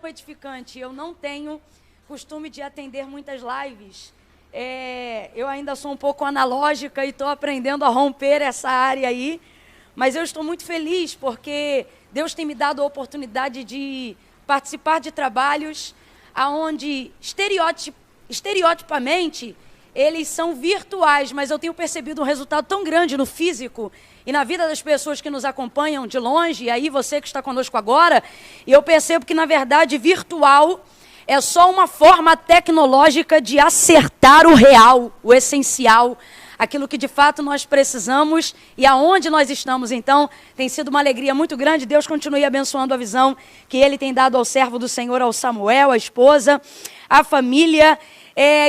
edificante. Eu não tenho costume de atender muitas lives. Eu ainda sou um pouco analógica e estou aprendendo a romper essa área aí. Mas eu estou muito feliz porque Deus tem me dado a oportunidade de participar de trabalhos onde, estereotipamente, eles são virtuais, mas eu tenho percebido um resultado tão grande no físico e na vida das pessoas que nos acompanham de longe, e aí você que está conosco agora, e eu percebo que, na verdade, virtual é só uma forma tecnológica de acertar o real, o essencial, aquilo que de fato nós precisamos e aonde nós estamos. Então, tem sido uma alegria muito grande. Deus continue abençoando a visão que Ele tem dado ao servo do Senhor, ao Samuel, à esposa, à família.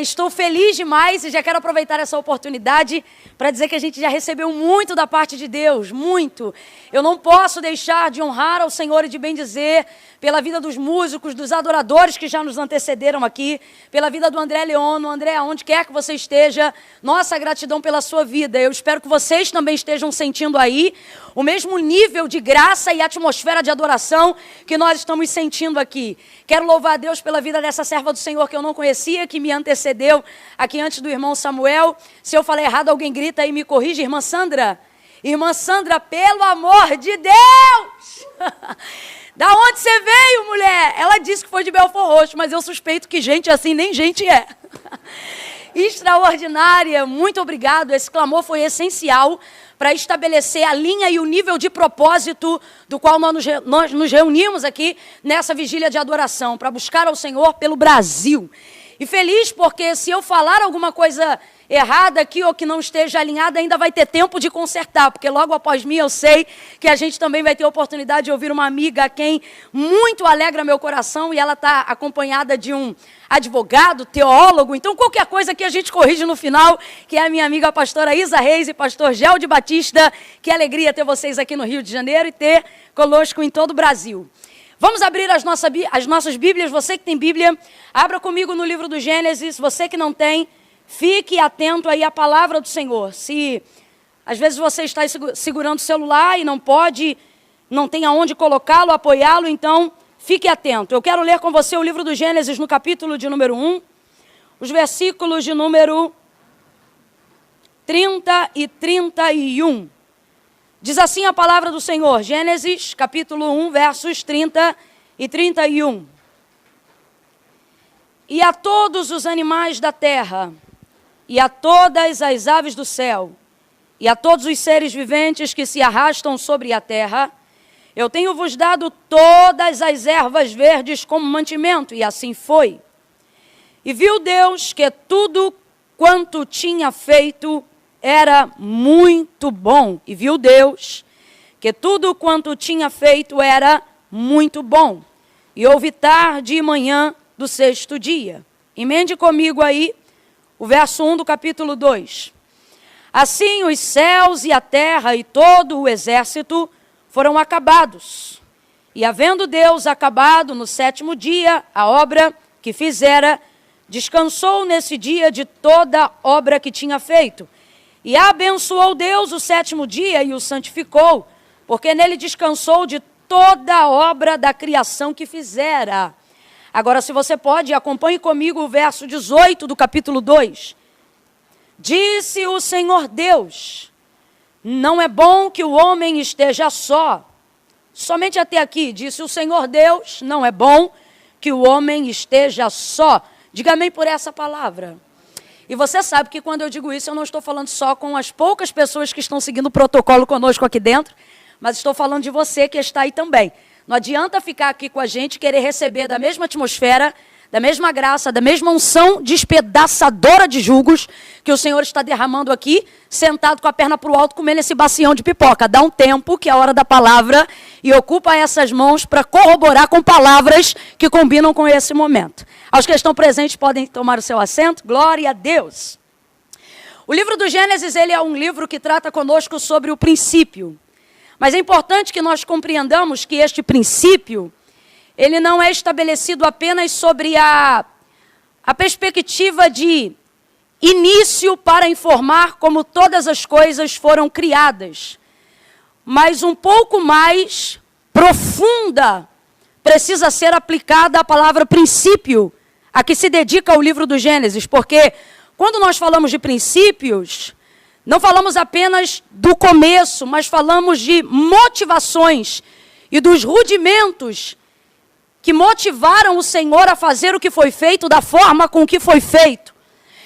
Estou feliz demais e já quero aproveitar essa oportunidade para dizer que a gente já recebeu muito da parte de Deus, muito. Eu não posso deixar de honrar ao Senhor e de bendizer pela vida dos músicos, dos adoradores que já nos antecederam aqui, pela vida do André Leono. André, onde quer que você esteja, nossa gratidão pela sua vida. Eu espero que vocês também estejam sentindo aí o mesmo nível de graça e atmosfera de adoração que nós estamos sentindo aqui. Quero louvar a Deus pela vida dessa serva do Senhor que eu não conhecia, que me antecedeu aqui antes do irmão Samuel. Se eu falei errado, alguém grita aí e me corrige. Irmã Sandra? Irmã Sandra, pelo amor de Deus! Da onde você veio, mulher? Ela disse que foi de Belford Roxo, mas eu suspeito que gente assim nem gente é. Extraordinária, muito obrigado. Esse clamor foi essencial para estabelecer a linha e o nível de propósito do qual nós nos reunimos aqui nessa vigília de adoração, para buscar ao Senhor pelo Brasil. E feliz porque se eu falar alguma coisa errada aqui ou que não esteja alinhada, ainda vai ter tempo de consertar, porque logo após mim eu sei que a gente também vai ter a oportunidade de ouvir uma amiga a quem muito alegra meu coração, e ela está acompanhada de um advogado, teólogo. Então qualquer coisa que a gente corrige no final, que é a minha amiga a pastora Isa Reis e pastor Gelde Batista. Que alegria ter vocês aqui no Rio de Janeiro e ter conosco em todo o Brasil. Vamos abrir as nossas Bíblias. Você que tem Bíblia, abra comigo no livro do Gênesis. Você que não tem, fique atento aí à palavra do Senhor. Se às vezes você está segurando o celular e não tem aonde colocá-lo, apoiá-lo, então fique atento. Eu quero ler com você o livro do Gênesis no capítulo de número 1, os versículos de número 30 e 31. Diz assim a palavra do Senhor, Gênesis, capítulo 1, versos 30 e 31. E a todos os animais da terra, e a todas as aves do céu, e a todos os seres viventes que se arrastam sobre a terra, eu tenho-vos dado todas as ervas verdes como mantimento, e assim foi. E viu Deus que tudo quanto tinha feito era muito bom. E viu Deus que tudo quanto tinha feito era muito bom. E houve tarde e manhã do sexto dia. Emende comigo aí o verso 1 do capítulo 2. Assim os céus e a terra e todo o exército foram acabados. E havendo Deus acabado no sétimo dia a obra que fizera, descansou nesse dia de toda a obra que tinha feito. E abençoou Deus o sétimo dia e o santificou, porque nele descansou de toda a obra da criação que fizera. Agora, se você pode, acompanhe comigo o verso 18 do capítulo 2. Disse o Senhor Deus, não é bom que o homem esteja só. Somente até aqui, disse o Senhor Deus, não é bom que o homem esteja só. Diga amém por essa palavra. E você sabe que quando eu digo isso, eu não estou falando só com as poucas pessoas que estão seguindo o protocolo conosco aqui dentro, mas estou falando de você que está aí também. Não adianta ficar aqui com a gente e querer receber da mesma atmosfera, da mesma graça, da mesma unção despedaçadora de jugos que o Senhor está derramando aqui, sentado com a perna para o alto, comendo esse bacião de pipoca. Dá um tempo, que é a hora da palavra, e ocupa essas mãos para corroborar com palavras que combinam com esse momento. Aos que estão presentes podem tomar o seu assento. Glória a Deus. O livro do Gênesis, ele é um livro que trata conosco sobre o princípio. Mas é importante que nós compreendamos que este princípio, ele não é estabelecido apenas sobre a perspectiva de início para informar como todas as coisas foram criadas, mas um pouco mais profunda precisa ser aplicada a palavra princípio, a que se dedica ao livro do Gênesis, porque quando nós falamos de princípios, não falamos apenas do começo, mas falamos de motivações e dos rudimentos que motivaram o Senhor a fazer o que foi feito da forma com que foi feito.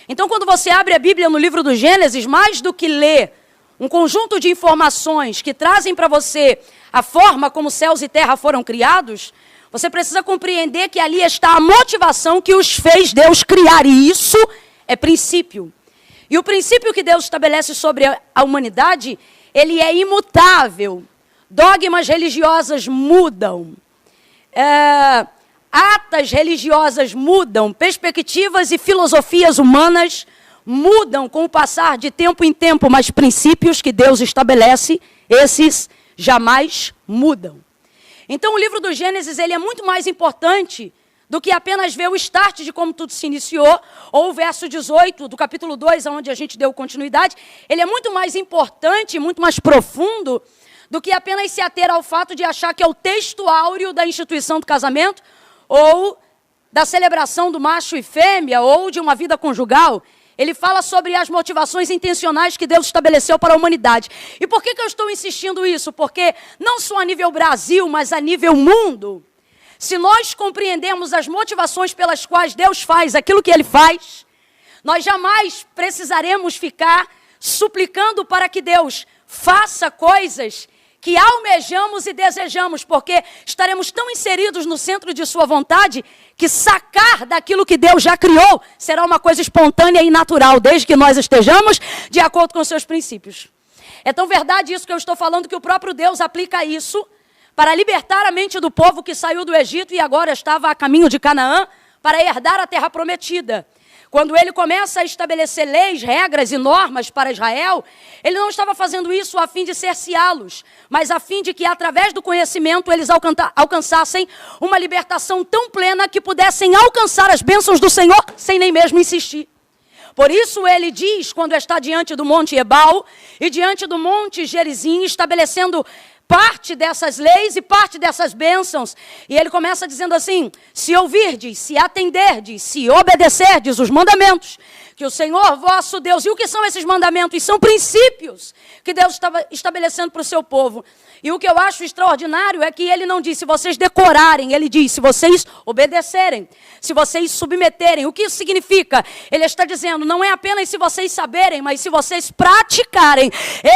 Então, quando você abre a Bíblia no livro do Gênesis, mais do que ler um conjunto de informações que trazem para você a forma como céus e terra foram criados, você precisa compreender que ali está a motivação que os fez Deus criar, e isso é princípio. E o princípio que Deus estabelece sobre a humanidade, ele é imutável. Dogmas religiosas mudam. Atas religiosas mudam. Perspectivas e filosofias humanas mudam com o passar de tempo em tempo, mas princípios que Deus estabelece, esses jamais mudam. Então o livro do Gênesis, ele é muito mais importante do que apenas ver o start de como tudo se iniciou, ou o verso 18 do capítulo 2, onde a gente deu continuidade. Ele é muito mais importante, muito mais profundo, do que apenas se ater ao fato de achar que é o texto áureo da instituição do casamento, ou da celebração do macho e fêmea, ou de uma vida conjugal. Ele fala sobre as motivações intencionais que Deus estabeleceu para a humanidade. E por que eu estou insistindo isso? Porque não só a nível Brasil, mas a nível mundo, se nós compreendemos as motivações pelas quais Deus faz aquilo que Ele faz, nós jamais precisaremos ficar suplicando para que Deus faça coisas que almejamos e desejamos, porque estaremos tão inseridos no centro de sua vontade, que sacar daquilo que Deus já criou será uma coisa espontânea e natural, desde que nós estejamos de acordo com seus princípios. É tão verdade isso que eu estou falando, que o próprio Deus aplica isso para libertar a mente do povo que saiu do Egito e agora estava a caminho de Canaã, para herdar a terra prometida. Quando ele começa a estabelecer leis, regras e normas para Israel, ele não estava fazendo isso a fim de cerceá-los, mas a fim de que, através do conhecimento, eles alcançassem uma libertação tão plena que pudessem alcançar as bênçãos do Senhor sem nem mesmo insistir. Por isso ele diz, quando está diante do Monte Ebal e diante do Monte Gerizim, estabelecendo parte dessas leis e parte dessas bênçãos. E ele começa dizendo assim: se ouvirdes, se atenderdes, se obedecerdes os mandamentos que o Senhor vosso Deus... E o que são esses mandamentos? São princípios que Deus estava estabelecendo para o seu povo. E o que eu acho extraordinário é que ele não diz se vocês decorarem, ele diz se vocês obedecerem, se vocês submeterem. O que isso significa? Ele está dizendo, não é apenas se vocês saberem, mas se vocês praticarem.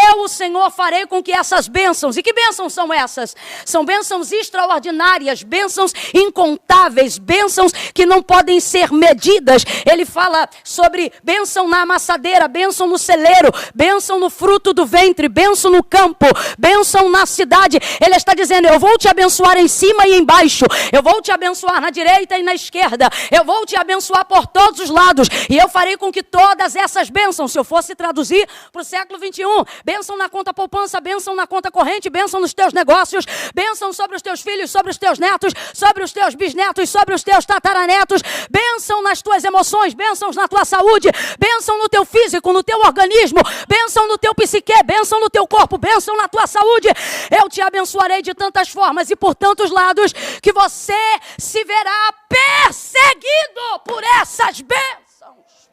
Eu, o Senhor, farei com que essas bênçãos... E que bênçãos são essas? São bênçãos extraordinárias, bênçãos incontáveis, bênçãos que não podem ser medidas. Ele fala sobre bênção na amassadeira, bênção no celeiro, bênção no fruto do ventre, bênção no campo, bênção na cidade. Ele está dizendo, eu vou te abençoar em cima e embaixo, eu vou te abençoar na direita e na esquerda, eu vou te abençoar por todos os lados, e eu farei com que todas essas bênçãos, se eu fosse traduzir para o século 21, bênção na conta poupança, bênção na conta corrente, bênção nos teus negócios, bênção sobre os teus filhos, sobre os teus netos, sobre os teus bisnetos, sobre os teus tataranetos, bênção nas tuas emoções, bênçãos na tua saúde, bênção no teu físico, no teu organismo, bênção no teu psique, bênção no teu corpo, bênção na tua saúde. Eu te abençoarei de tantas formas e por tantos lados que você se verá perseguido por essas bênçãos.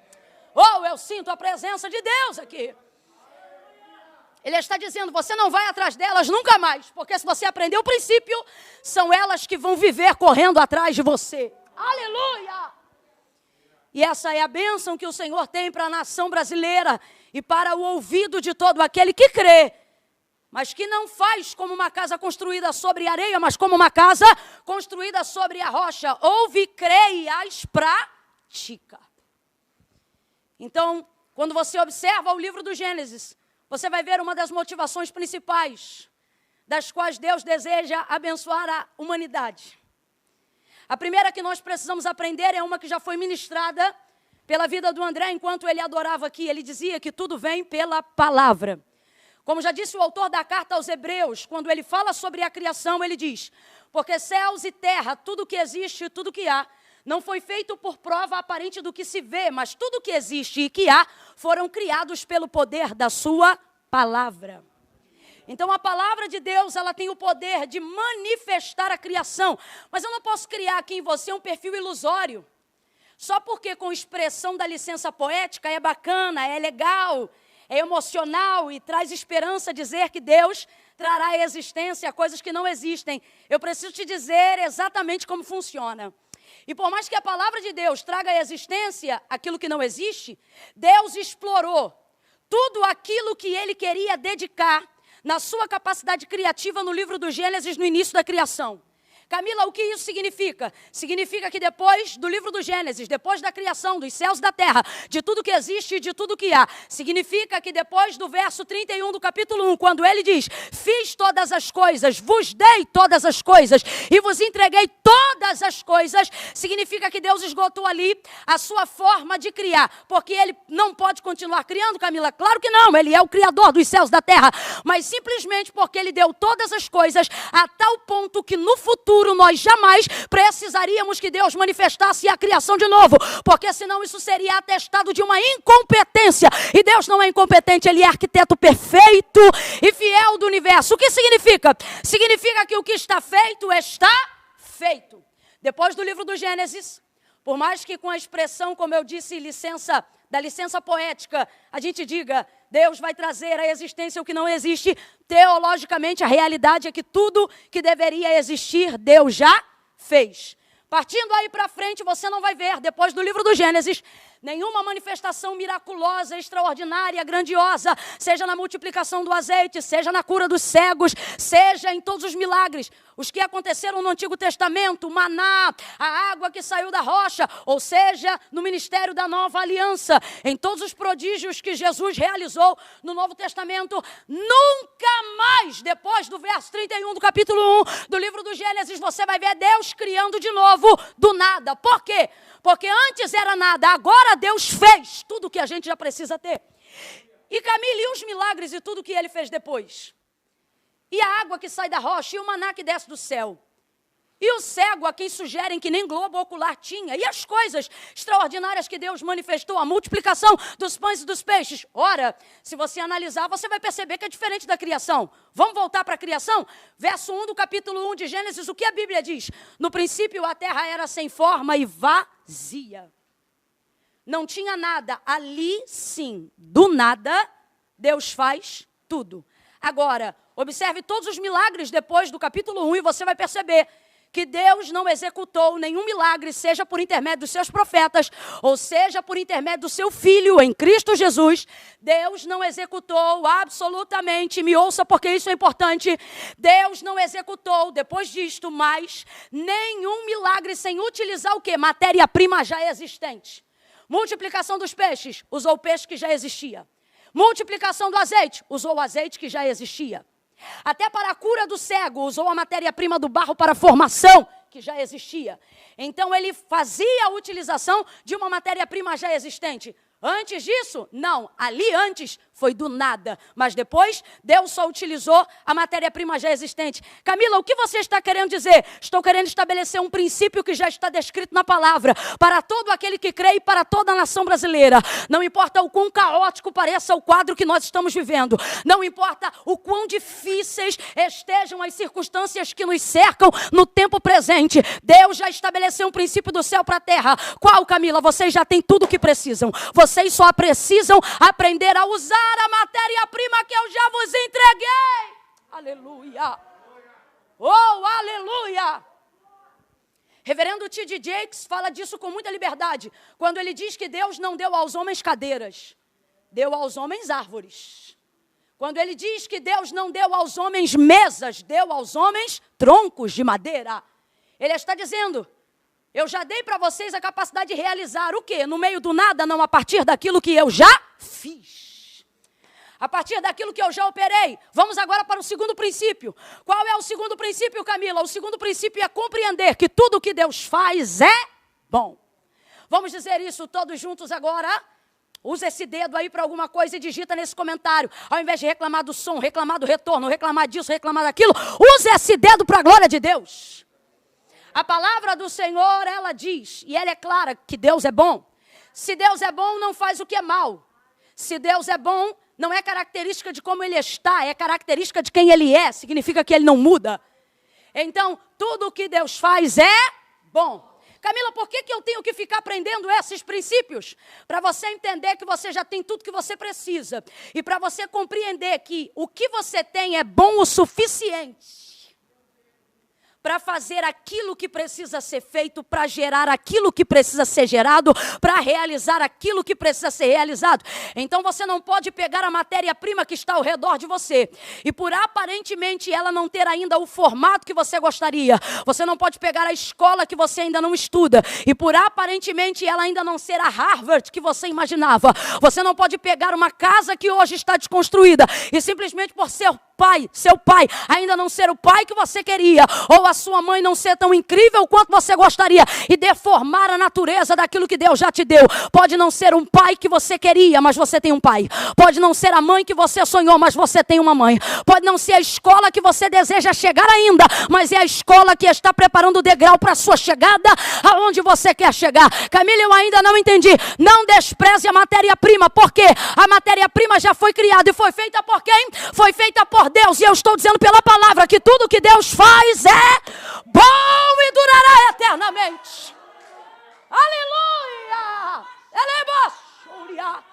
Oh, eu sinto a presença de Deus aqui. Ele está dizendo, você não vai atrás delas nunca mais, porque se você aprender o princípio, são elas que vão viver correndo atrás de você. Aleluia! E essa é a bênção que o Senhor tem para a nação brasileira e para o ouvido de todo aquele que crê, mas que não faz como uma casa construída sobre areia, mas como uma casa construída sobre a rocha. Ouve, crê e as pratica. Então, quando você observa o livro do Gênesis, você vai ver uma das motivações principais das quais Deus deseja abençoar a humanidade. A primeira que nós precisamos aprender é uma que já foi ministrada pela vida do André enquanto ele adorava aqui. Ele dizia que tudo vem pela palavra. Como já disse o autor da carta aos Hebreus, quando ele fala sobre a criação, ele diz, porque céus e terra, tudo que existe e tudo que há, não foi feito por prova aparente do que se vê, mas tudo que existe e que há, foram criados pelo poder da sua palavra. Então a palavra de Deus, ela tem o poder de manifestar a criação. Mas eu não posso criar aqui em você um perfil ilusório. Só porque com expressão da licença poética é bacana, é legal, é emocional e traz esperança dizer que Deus trará à existência coisas que não existem. Eu preciso te dizer exatamente como funciona. E por mais que a palavra de Deus traga à existência aquilo que não existe, Deus explorou tudo aquilo que ele queria dedicar na sua capacidade criativa no livro do Gênesis, no início da criação. Camila, o que isso significa? Significa que depois do livro do Gênesis, depois da criação dos céus e da terra, de tudo que existe e de tudo que há, significa que depois do verso 31 do capítulo 1, quando ele diz, fiz todas as coisas, vos dei todas as coisas e vos entreguei todas as coisas, significa que Deus esgotou ali a sua forma de criar, porque ele não pode continuar criando, Camila? Claro que não, ele é o criador dos céus e da terra, mas simplesmente porque ele deu todas as coisas a tal ponto que no futuro nós jamais precisaríamos que Deus manifestasse a criação de novo, porque senão isso seria atestado de uma incompetência, e Deus não é incompetente, ele é arquiteto perfeito e fiel do universo. O que significa? Significa que o que está feito, está feito. Depois do livro do Gênesis, por mais que com a expressão, como eu disse, da licença poética, a gente diga, Deus vai trazer à existência o que não existe, teologicamente a realidade é que tudo que deveria existir, Deus já fez. Partindo aí para frente, você não vai ver, depois do livro do Gênesis, nenhuma manifestação miraculosa, extraordinária, grandiosa, seja na multiplicação do azeite, seja na cura dos cegos, seja em todos os milagres. Os que aconteceram no Antigo Testamento, o maná, a água que saiu da rocha, ou seja, no ministério da Nova Aliança, em todos os prodígios que Jesus realizou no Novo Testamento, nunca mais, depois do verso 31 do capítulo 1 do livro do Gênesis, você vai ver Deus criando de novo do nada. Por quê? Porque antes era nada, agora Deus fez tudo o que a gente já precisa ter. E Camila, e os milagres e tudo que ele fez depois? E a água que sai da rocha, e o maná que desce do céu? E o cego a quem sugerem que nem globo ocular tinha? E as coisas extraordinárias que Deus manifestou, a multiplicação dos pães e dos peixes? Ora, se você analisar, você vai perceber que é diferente da criação. Vamos voltar para a criação? Verso 1 do capítulo 1 de Gênesis, o que a Bíblia diz? No princípio a terra era sem forma e vazia. Não tinha nada. Ali sim, do nada, Deus faz tudo. Agora, observe todos os milagres depois do capítulo 1 e você vai perceber que Deus não executou nenhum milagre, seja por intermédio dos seus profetas, ou seja por intermédio do seu Filho em Cristo Jesus. Deus não executou absolutamente, me ouça porque isso é importante, Deus não executou, depois disto, mais nenhum milagre sem utilizar o quê? Matéria-prima já existente. Multiplicação dos peixes, usou o peixe que já existia. Multiplicação do azeite, usou o azeite que já existia. Até para a cura do cego, usou a matéria-prima do barro para a formação, que já existia. Então, ele fazia a utilização de uma matéria-prima já existente. Antes disso, não. Ali antes foi do nada. Mas depois, Deus só utilizou a matéria-prima já existente. Camila, o que você está querendo dizer? Estou querendo estabelecer um princípio que já está descrito na palavra. Para todo aquele que crê e para toda a nação brasileira. Não importa o quão caótico pareça o quadro que nós estamos vivendo. Não importa o quão difíceis estejam as circunstâncias que nos cercam no tempo presente. Deus já estabeleceu um princípio do céu para a terra. Qual, Camila? Vocês já têm tudo o que precisam. Vocês só precisam aprender a usar a matéria-prima que eu já vos entreguei. Aleluia. Oh, aleluia. Reverendo T.D. Jakes fala disso com muita liberdade, quando ele diz que Deus não deu aos homens cadeiras, deu aos homens árvores. Quando ele diz que Deus não deu aos homens mesas, deu aos homens troncos de madeira. Ele está dizendo, eu já dei para vocês a capacidade de realizar o quê? No meio do nada, não a partir daquilo que eu já fiz. A partir daquilo que eu já operei. Vamos agora para o segundo princípio. Qual é o segundo princípio, Camila? O segundo princípio é compreender que tudo que Deus faz é bom. Vamos dizer isso todos juntos agora? Usa esse dedo aí para alguma coisa e digita nesse comentário. Ao invés de reclamar do som, reclamar do retorno, reclamar disso, reclamar daquilo, use esse dedo para a glória de Deus. A palavra do Senhor, ela diz, e ela é clara, que Deus é bom. Se Deus é bom, não faz o que é mal. Se Deus é bom, não é característica de como ele está, é característica de quem ele é, significa que ele não muda. Então, tudo o que Deus faz é bom. Camila, por que eu tenho que ficar aprendendo esses princípios? Para você entender que você já tem tudo que você precisa. E para você compreender que o que você tem é bom o suficiente para fazer aquilo que precisa ser feito, para gerar aquilo que precisa ser gerado, para realizar aquilo que precisa ser realizado. Então você não pode pegar a matéria-prima que está ao redor de você e por aparentemente ela não ter ainda o formato que você gostaria. Você não pode pegar a escola que você ainda não estuda e por aparentemente ela ainda não ser a Harvard que você imaginava. Você não pode pegar uma casa que hoje está desconstruída e simplesmente por ser seu pai ainda não ser o pai que você queria, ou a sua mãe não ser tão incrível quanto você gostaria, e deformar a natureza daquilo que Deus já te deu. Pode não ser um pai que você queria, mas você tem um pai. Pode não ser a mãe que você sonhou, mas você tem uma mãe. Pode não ser a escola que você deseja chegar ainda, mas é a escola que está preparando o degrau para a sua chegada, aonde você quer chegar. Camila, eu ainda não entendi. Não despreze a matéria-prima, porque a matéria-prima já foi criada e foi feita por quem? Foi feita por Deus, e eu estou dizendo pela palavra que tudo que Deus faz é bom e durará eternamente. Aleluia! Elebossuria.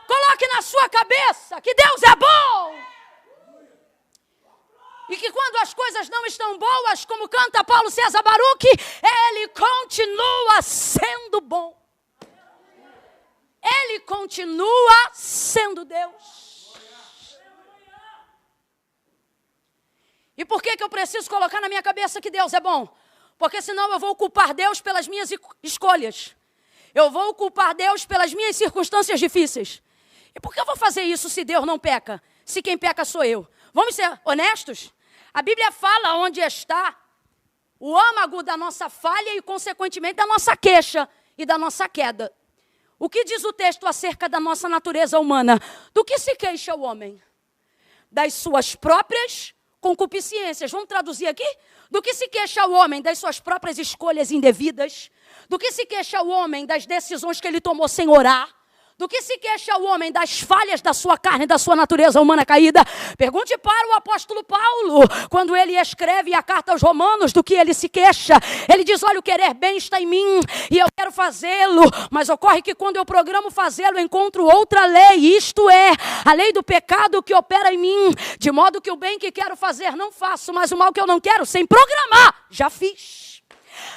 Coloque na sua cabeça que Deus é bom. E que quando as coisas não estão boas, como canta Paulo César Baruch, Ele continua sendo bom. Ele continua sendo Deus. E por que eu preciso colocar na minha cabeça que Deus é bom? Porque senão eu vou culpar Deus pelas minhas escolhas. Eu vou culpar Deus pelas minhas circunstâncias difíceis. E por que eu vou fazer isso se Deus não peca? Se quem peca sou eu. Vamos ser honestos? A Bíblia fala onde está o âmago da nossa falha e, consequentemente, da nossa queixa e da nossa queda. O que diz o texto acerca da nossa natureza humana? Do que se queixa o homem? Das suas próprias concupiscências. Vamos traduzir aqui? Do que se queixa o homem? Das suas próprias escolhas indevidas. Do que se queixa o homem? Das decisões que ele tomou sem orar. Do que se queixa o homem? Das falhas da sua carne, da sua natureza humana caída. Pergunte para o apóstolo Paulo, quando ele escreve a carta aos Romanos, do que ele se queixa. Ele diz, olha, o querer bem está em mim e eu quero fazê-lo, mas ocorre que quando eu programo fazê-lo, eu encontro outra lei, isto é, a lei do pecado que opera em mim, de modo que o bem que quero fazer não faço, mas o mal que eu não quero, sem programar, já fiz.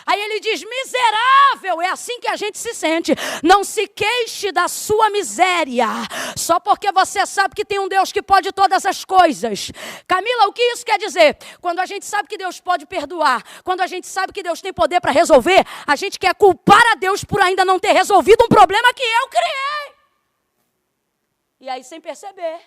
Aí ele diz, miserável, é assim que a gente se sente. Não se queixe da sua miséria, só porque você sabe que tem um Deus que pode todas as coisas. Camila, o que isso quer dizer? Quando a gente sabe que Deus pode perdoar, quando a gente sabe que Deus tem poder para resolver, a gente quer culpar a Deus por ainda não ter resolvido um problema que eu criei. E aí, sem perceber,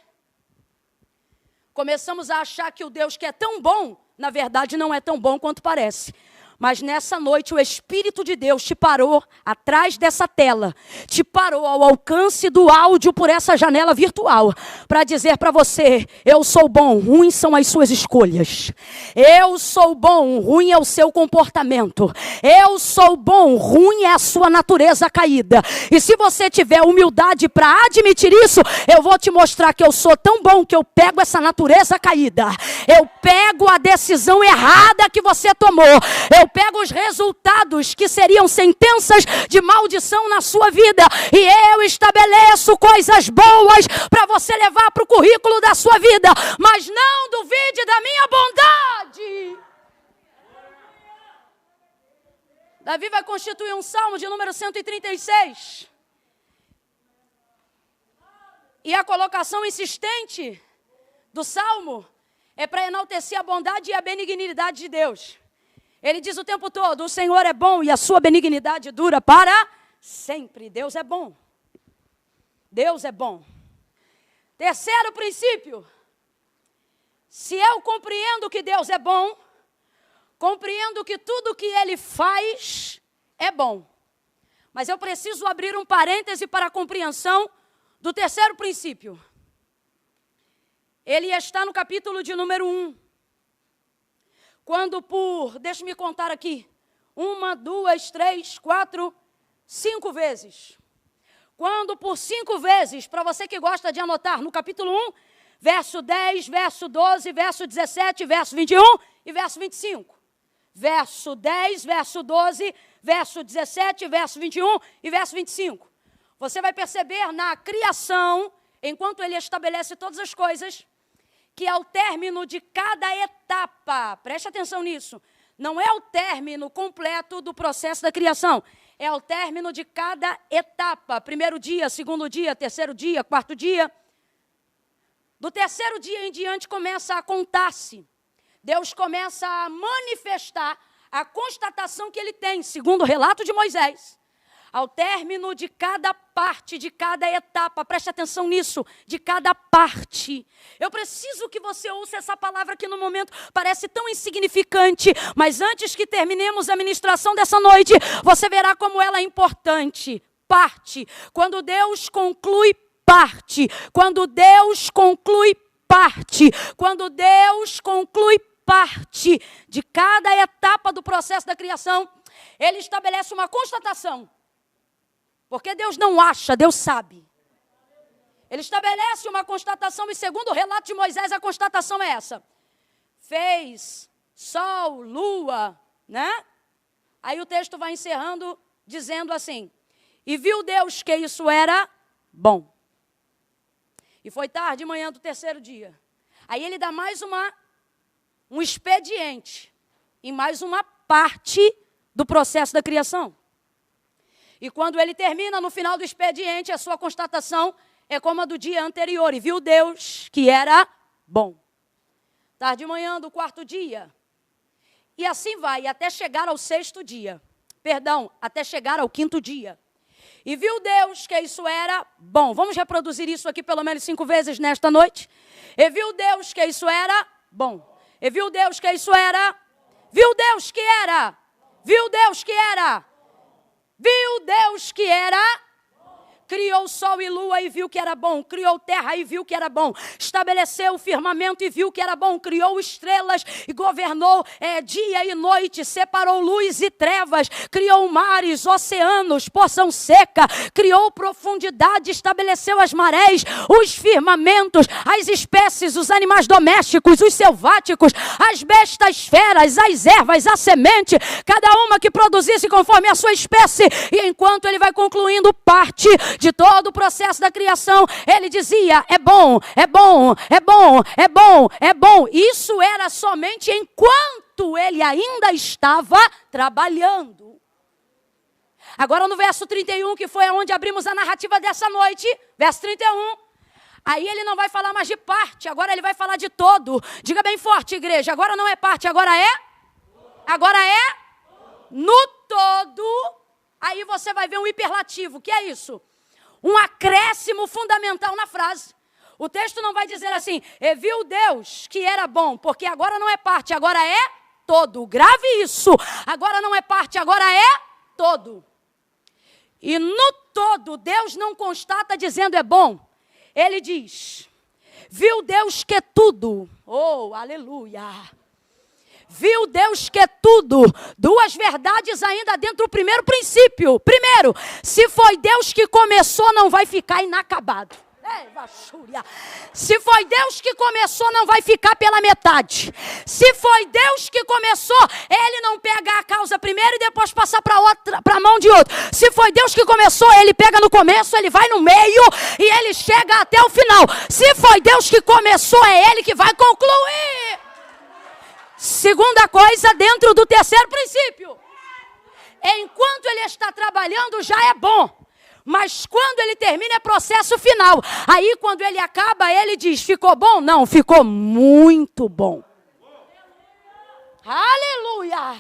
começamos a achar que o Deus que é tão bom, na verdade não é tão bom quanto parece. Mas nessa noite o Espírito de Deus te parou atrás dessa tela, te parou ao alcance do áudio por essa janela virtual, para dizer para você, eu sou bom, ruins são as suas escolhas. Eu sou bom, ruim é o seu comportamento. Eu sou bom, ruim é a sua natureza caída. E se você tiver humildade para admitir isso, eu vou te mostrar que eu sou tão bom que eu pego essa natureza caída. Eu pego a decisão errada que você tomou. Eu pego os resultados que seriam sentenças de maldição na sua vida e eu estabeleço coisas boas para você levar para o currículo da sua vida. Mas não duvide da minha bondade. Davi vai constituir um salmo de número 136. E a colocação insistente do salmo é para enaltecer a bondade e a benignidade de Deus. Ele diz o tempo todo, o Senhor é bom e a sua benignidade dura para sempre. Deus é bom. Deus é bom. Terceiro princípio. Se eu compreendo que Deus é bom, compreendo que tudo que Ele faz é bom. Mas eu preciso abrir um parêntese para a compreensão do terceiro princípio. Ele está no capítulo de número 1. Quando deixa-me contar aqui, 1, 2, 3, 4, 5 vezes. Quando por 5 vezes, para você que gosta de anotar, no capítulo 1, verso 10, verso 12, verso 17, verso 21 e verso 25. Verso 10, verso 12, verso 17, verso 21 e verso 25. Você vai perceber na criação, enquanto ele estabelece todas as coisas, que ao término de cada etapa, preste atenção nisso, não é o término completo do processo da criação, é ao término de cada etapa, primeiro dia, segundo dia, terceiro dia, quarto dia. Do terceiro dia em diante começa a contar-se. Deus começa a manifestar a constatação que ele tem, segundo o relato de Moisés, ao término de cada parte, de cada etapa, preste atenção nisso, de cada parte. Eu preciso que você ouça essa palavra que no momento parece tão insignificante, mas antes que terminemos a ministração dessa noite, você verá como ela é importante. Parte. Quando Deus conclui parte. Quando Deus conclui parte. Quando Deus conclui parte de cada etapa do processo da criação, ele estabelece uma constatação. Porque Deus não acha, Deus sabe. Ele estabelece uma constatação e segundo o relato de Moisés, a constatação é essa. Fez sol, lua, né? Aí o texto vai encerrando dizendo assim, e viu Deus que isso era bom. E foi tarde de manhã do terceiro dia. Aí ele dá mais um expediente em mais uma parte do processo da criação. E quando ele termina, no final do expediente, a sua constatação é como a do dia anterior. E viu Deus que era bom. Tarde de manhã do quarto dia. E assim vai, até chegar ao sexto dia. Perdão, até chegar ao quinto dia. E viu Deus que isso era bom. Vamos reproduzir isso aqui pelo menos 5 vezes nesta noite. E viu Deus que isso era bom. E viu Deus que isso era. Viu Deus que era. Viu Deus que era. Viu Deus que era. Criou sol e lua e viu que era bom. Criou terra e viu que era bom. Estabeleceu o firmamento e viu que era bom. Criou estrelas e governou dia e noite. Separou luz e trevas. Criou mares, oceanos, porção seca. Criou profundidade, estabeleceu as marés, os firmamentos, as espécies, os animais domésticos, os selváticos, as bestas feras, as ervas, a semente. Cada uma que produzisse conforme a sua espécie. E enquanto ele vai concluindo parte de todo o processo da criação, ele dizia, é bom, é bom, é bom, é bom, é bom. Isso era somente enquanto ele ainda estava trabalhando. Agora no verso 31, que foi onde abrimos a narrativa dessa noite, verso 31, aí ele não vai falar mais de parte, agora ele vai falar de todo. Diga bem forte, igreja, agora não é parte, agora é? Agora é? No todo. Aí você vai ver um hiperlativo, que é isso? Um acréscimo fundamental na frase. O texto não vai dizer assim, e viu Deus que era bom, porque agora não é parte, agora é todo. Grave isso. Agora não é parte, agora é todo. E no todo, Deus não constata dizendo é bom. Ele diz, viu Deus que é tudo. Oh, aleluia. Viu Deus que é tudo. 2 verdades ainda dentro do primeiro princípio. Primeiro, se foi Deus que começou, não vai ficar inacabado. Se foi Deus que começou, não vai ficar pela metade. Se foi Deus que começou, ele não pega a causa primeiro e depois passa para a mão de outro. Se foi Deus que começou, ele pega no começo, ele vai no meio e ele chega até o final. Se foi Deus que começou, é ele que vai concluir. Segunda coisa, dentro do terceiro princípio. Enquanto ele está trabalhando, já é bom. Mas quando ele termina, é processo final. Aí, quando ele acaba, ele diz, ficou bom? Não, ficou muito bom. Aleluia!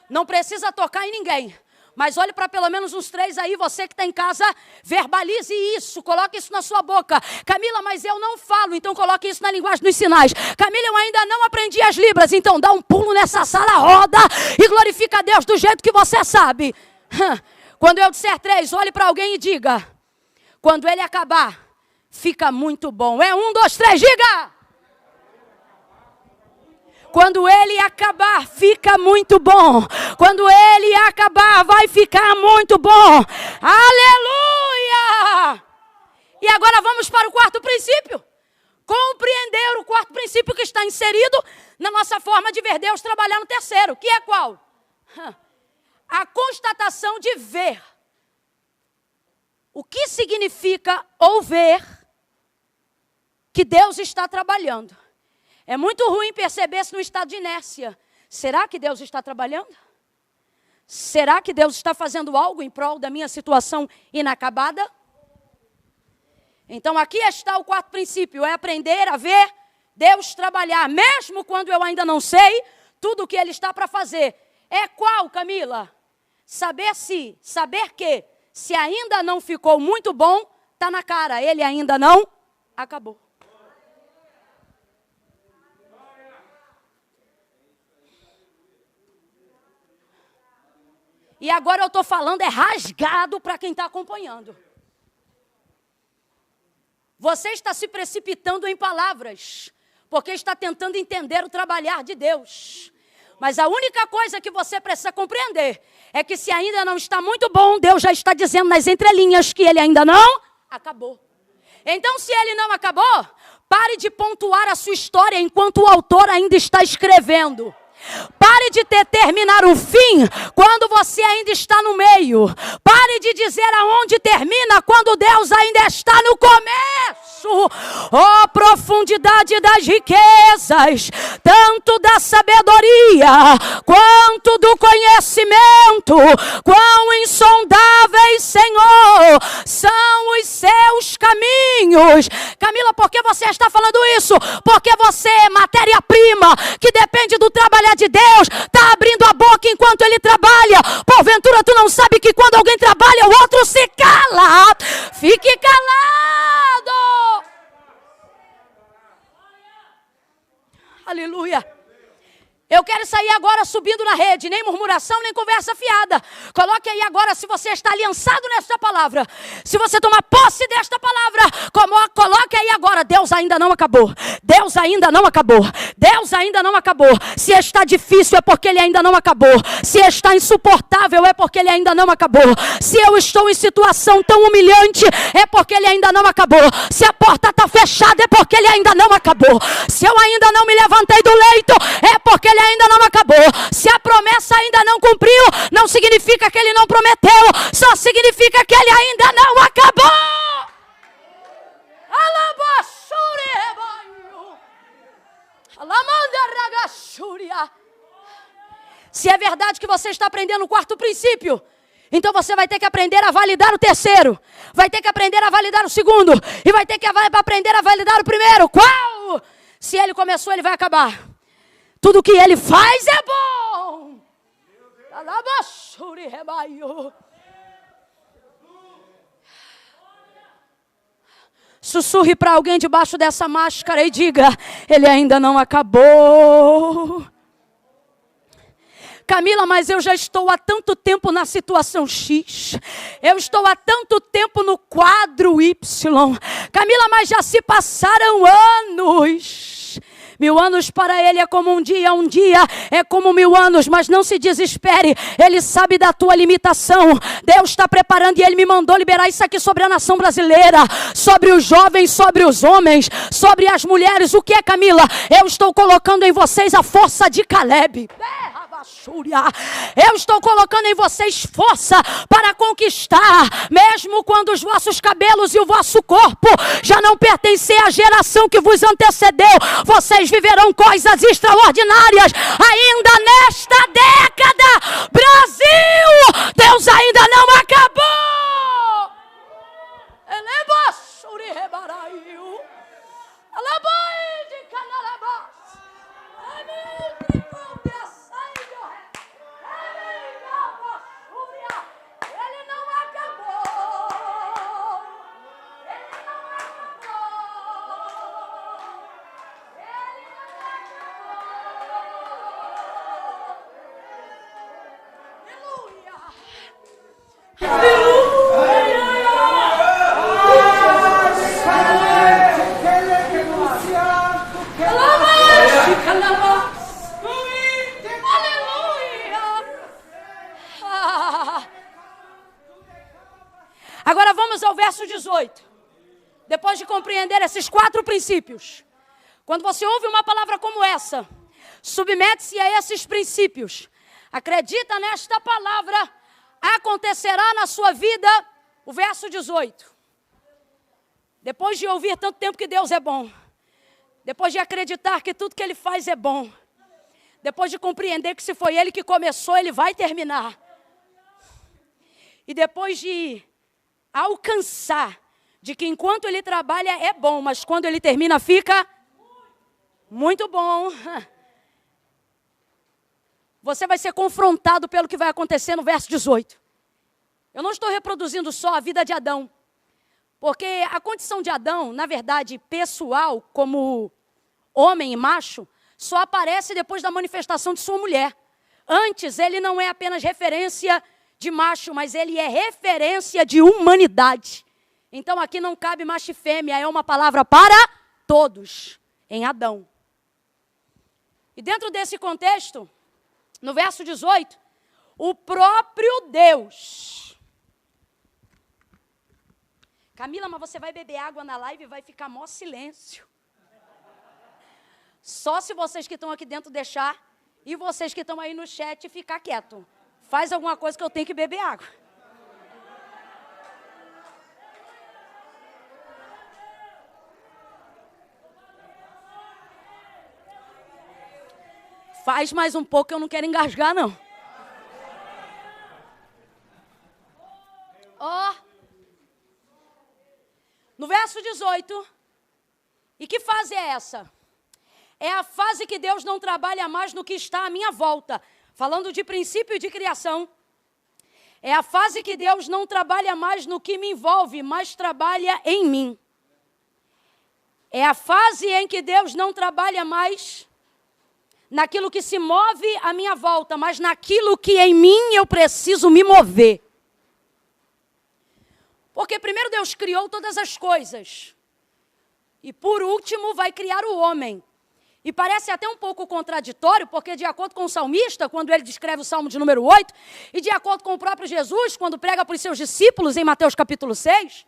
Não precisa tocar em ninguém. Mas olhe para pelo menos uns 3 aí, você que está em casa, verbalize isso, coloque isso na sua boca. Camila, mas eu não falo, então coloque isso na linguagem dos sinais. Camila, eu ainda não aprendi as libras, então dá um pulo nessa sala, roda e glorifica a Deus do jeito que você sabe. Quando eu disser 3, olhe para alguém e diga, quando ele acabar, fica muito bom. É 1, 2, 3, diga! Quando ele acabar, fica muito bom. Quando ele acabar, vai ficar muito bom. Aleluia! E agora vamos para o quarto princípio. Compreender o quarto princípio que está inserido na nossa forma de ver Deus trabalhar no terceiro. Que é qual? A constatação de ver. O que significa ouvir que Deus está trabalhando? É muito ruim perceber-se no estado de inércia. Será que Deus está trabalhando? Será que Deus está fazendo algo em prol da minha situação inacabada? Então aqui está o quarto princípio, é aprender a ver Deus trabalhar, mesmo quando eu ainda não sei tudo o que Ele está para fazer. É qual, Camila? Saber que, se ainda não ficou muito bom, está na cara, Ele ainda não acabou. E agora eu estou falando, é rasgado para quem está acompanhando. Você está se precipitando em palavras, porque está tentando entender o trabalhar de Deus. Mas a única coisa que você precisa compreender é que se ainda não está muito bom, Deus já está dizendo nas entrelinhas que Ele ainda não acabou. Então, se Ele não acabou, pare de pontuar a sua história enquanto o autor ainda está escrevendo. Pare de determinar o fim quando você ainda está no meio. Pare de dizer aonde termina quando Deus ainda está no começo. Oh, profundidade das riquezas, tanto da sabedoria quanto do conhecimento. Quão insondáveis, Senhor, são os seus caminhos. Camila, por que você está falando isso? Porque você é matéria-prima que depende do trabalhar de Deus, está abrindo a boca enquanto Ele trabalha. Porventura tu não sabe que quando alguém trabalha, o outro se cala. Fique calado. Aleluia. Eu quero sair agora subindo na rede, nem murmuração, nem conversa fiada. Coloque aí agora se você está aliançado nesta palavra. Se você tomar posse desta palavra, coloque aí agora, Deus ainda não acabou. Deus ainda não acabou. Deus ainda não acabou. Se está difícil é porque Ele ainda não acabou. Se está insuportável é porque Ele ainda não acabou. Se eu estou em situação tão humilhante é porque Ele ainda não acabou. Se a porta está fechada é porque Ele ainda não acabou. Se eu ainda não me levantei do leito é porque Ele ainda não acabou. Se a promessa ainda não cumpriu, não significa que Ele não prometeu, só significa que Ele ainda não acabou. Se é verdade que você está aprendendo o quarto princípio, então você vai ter que aprender a validar o terceiro, vai ter que aprender a validar o segundo, e vai ter que aprender a validar o primeiro. Qual? Se Ele começou, Ele vai acabar. Tudo que Ele faz é bom. Sussurre para alguém debaixo dessa máscara e diga: Ele ainda não acabou. Camila, mas eu já estou há tanto tempo na situação X. Eu estou há tanto tempo no quadro Y. Camila, mas já se passaram anos. 1000 anos para Ele é como um dia é como 1000 anos, mas não se desespere, Ele sabe da tua limitação. Deus está preparando e Ele me mandou liberar isso aqui sobre a nação brasileira, sobre os jovens, sobre os homens, sobre as mulheres. O que é, Camila? Eu estou colocando em vocês a força de Caleb. Eu estou colocando em vocês força para conquistar, mesmo quando os vossos cabelos e o vosso corpo já não pertencem à geração que vos antecedeu. Vocês viverão coisas extraordinárias ainda nesta década. Brasil, Deus ainda não acabou. Agora vamos ao verso 18. depois de compreender esses 4 princípios, quando você ouve uma palavra como essa, submete-se a esses princípios, acredita nesta palavra, acontecerá na sua vida o verso 18. Depois de ouvir tanto tempo que Deus é bom, depois de acreditar que tudo que Ele faz é bom, depois de compreender que se foi Ele que começou, Ele vai terminar, e depois de alcançar de que enquanto Ele trabalha é bom, mas quando Ele termina fica muito bom, você vai ser confrontado pelo que vai acontecer no verso 18. Eu não estou reproduzindo só a vida de Adão, porque a condição de Adão, na verdade, pessoal, como homem e macho, só aparece depois da manifestação de sua mulher. Antes, ele não é apenas referência de macho, mas ele é referência de humanidade. Então, aqui não cabe macho e fêmea, é uma palavra para todos, em Adão. E dentro desse contexto, no verso 18, o próprio Deus... Camila, mas você vai beber água na live e vai ficar mó silêncio. Só se vocês que estão aqui dentro deixar e vocês que estão aí no chat ficar quieto. Faz alguma coisa que eu tenho que beber água. Faz mais um pouco que eu não quero engasgar, não. Ó. No verso 18, e que fase é essa? É a fase que Deus não trabalha mais no que está à minha volta. Falando de princípio de criação. É a fase que Deus não trabalha mais no que me envolve, mas trabalha em mim. É a fase em que Deus não trabalha mais naquilo que se move à minha volta, mas naquilo que em mim eu preciso me mover. Porque primeiro Deus criou todas as coisas. E por último vai criar o homem. E parece até um pouco contraditório, porque de acordo com o salmista, quando ele descreve o Salmo de número 8, e de acordo com o próprio Jesus, quando prega para os seus discípulos em Mateus capítulo 6,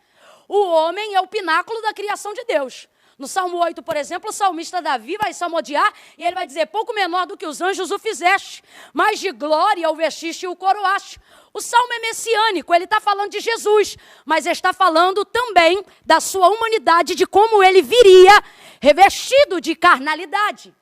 o homem é o pináculo da criação de Deus. No Salmo 8, por exemplo, o salmista Davi vai salmodiar e ele vai dizer, pouco menor do que os anjos o fizeste, mas de glória o vestiste e o coroaste. O salmo é messiânico, ele está falando de Jesus, mas está falando também da sua humanidade, de como ele viria revestido de carnalidade.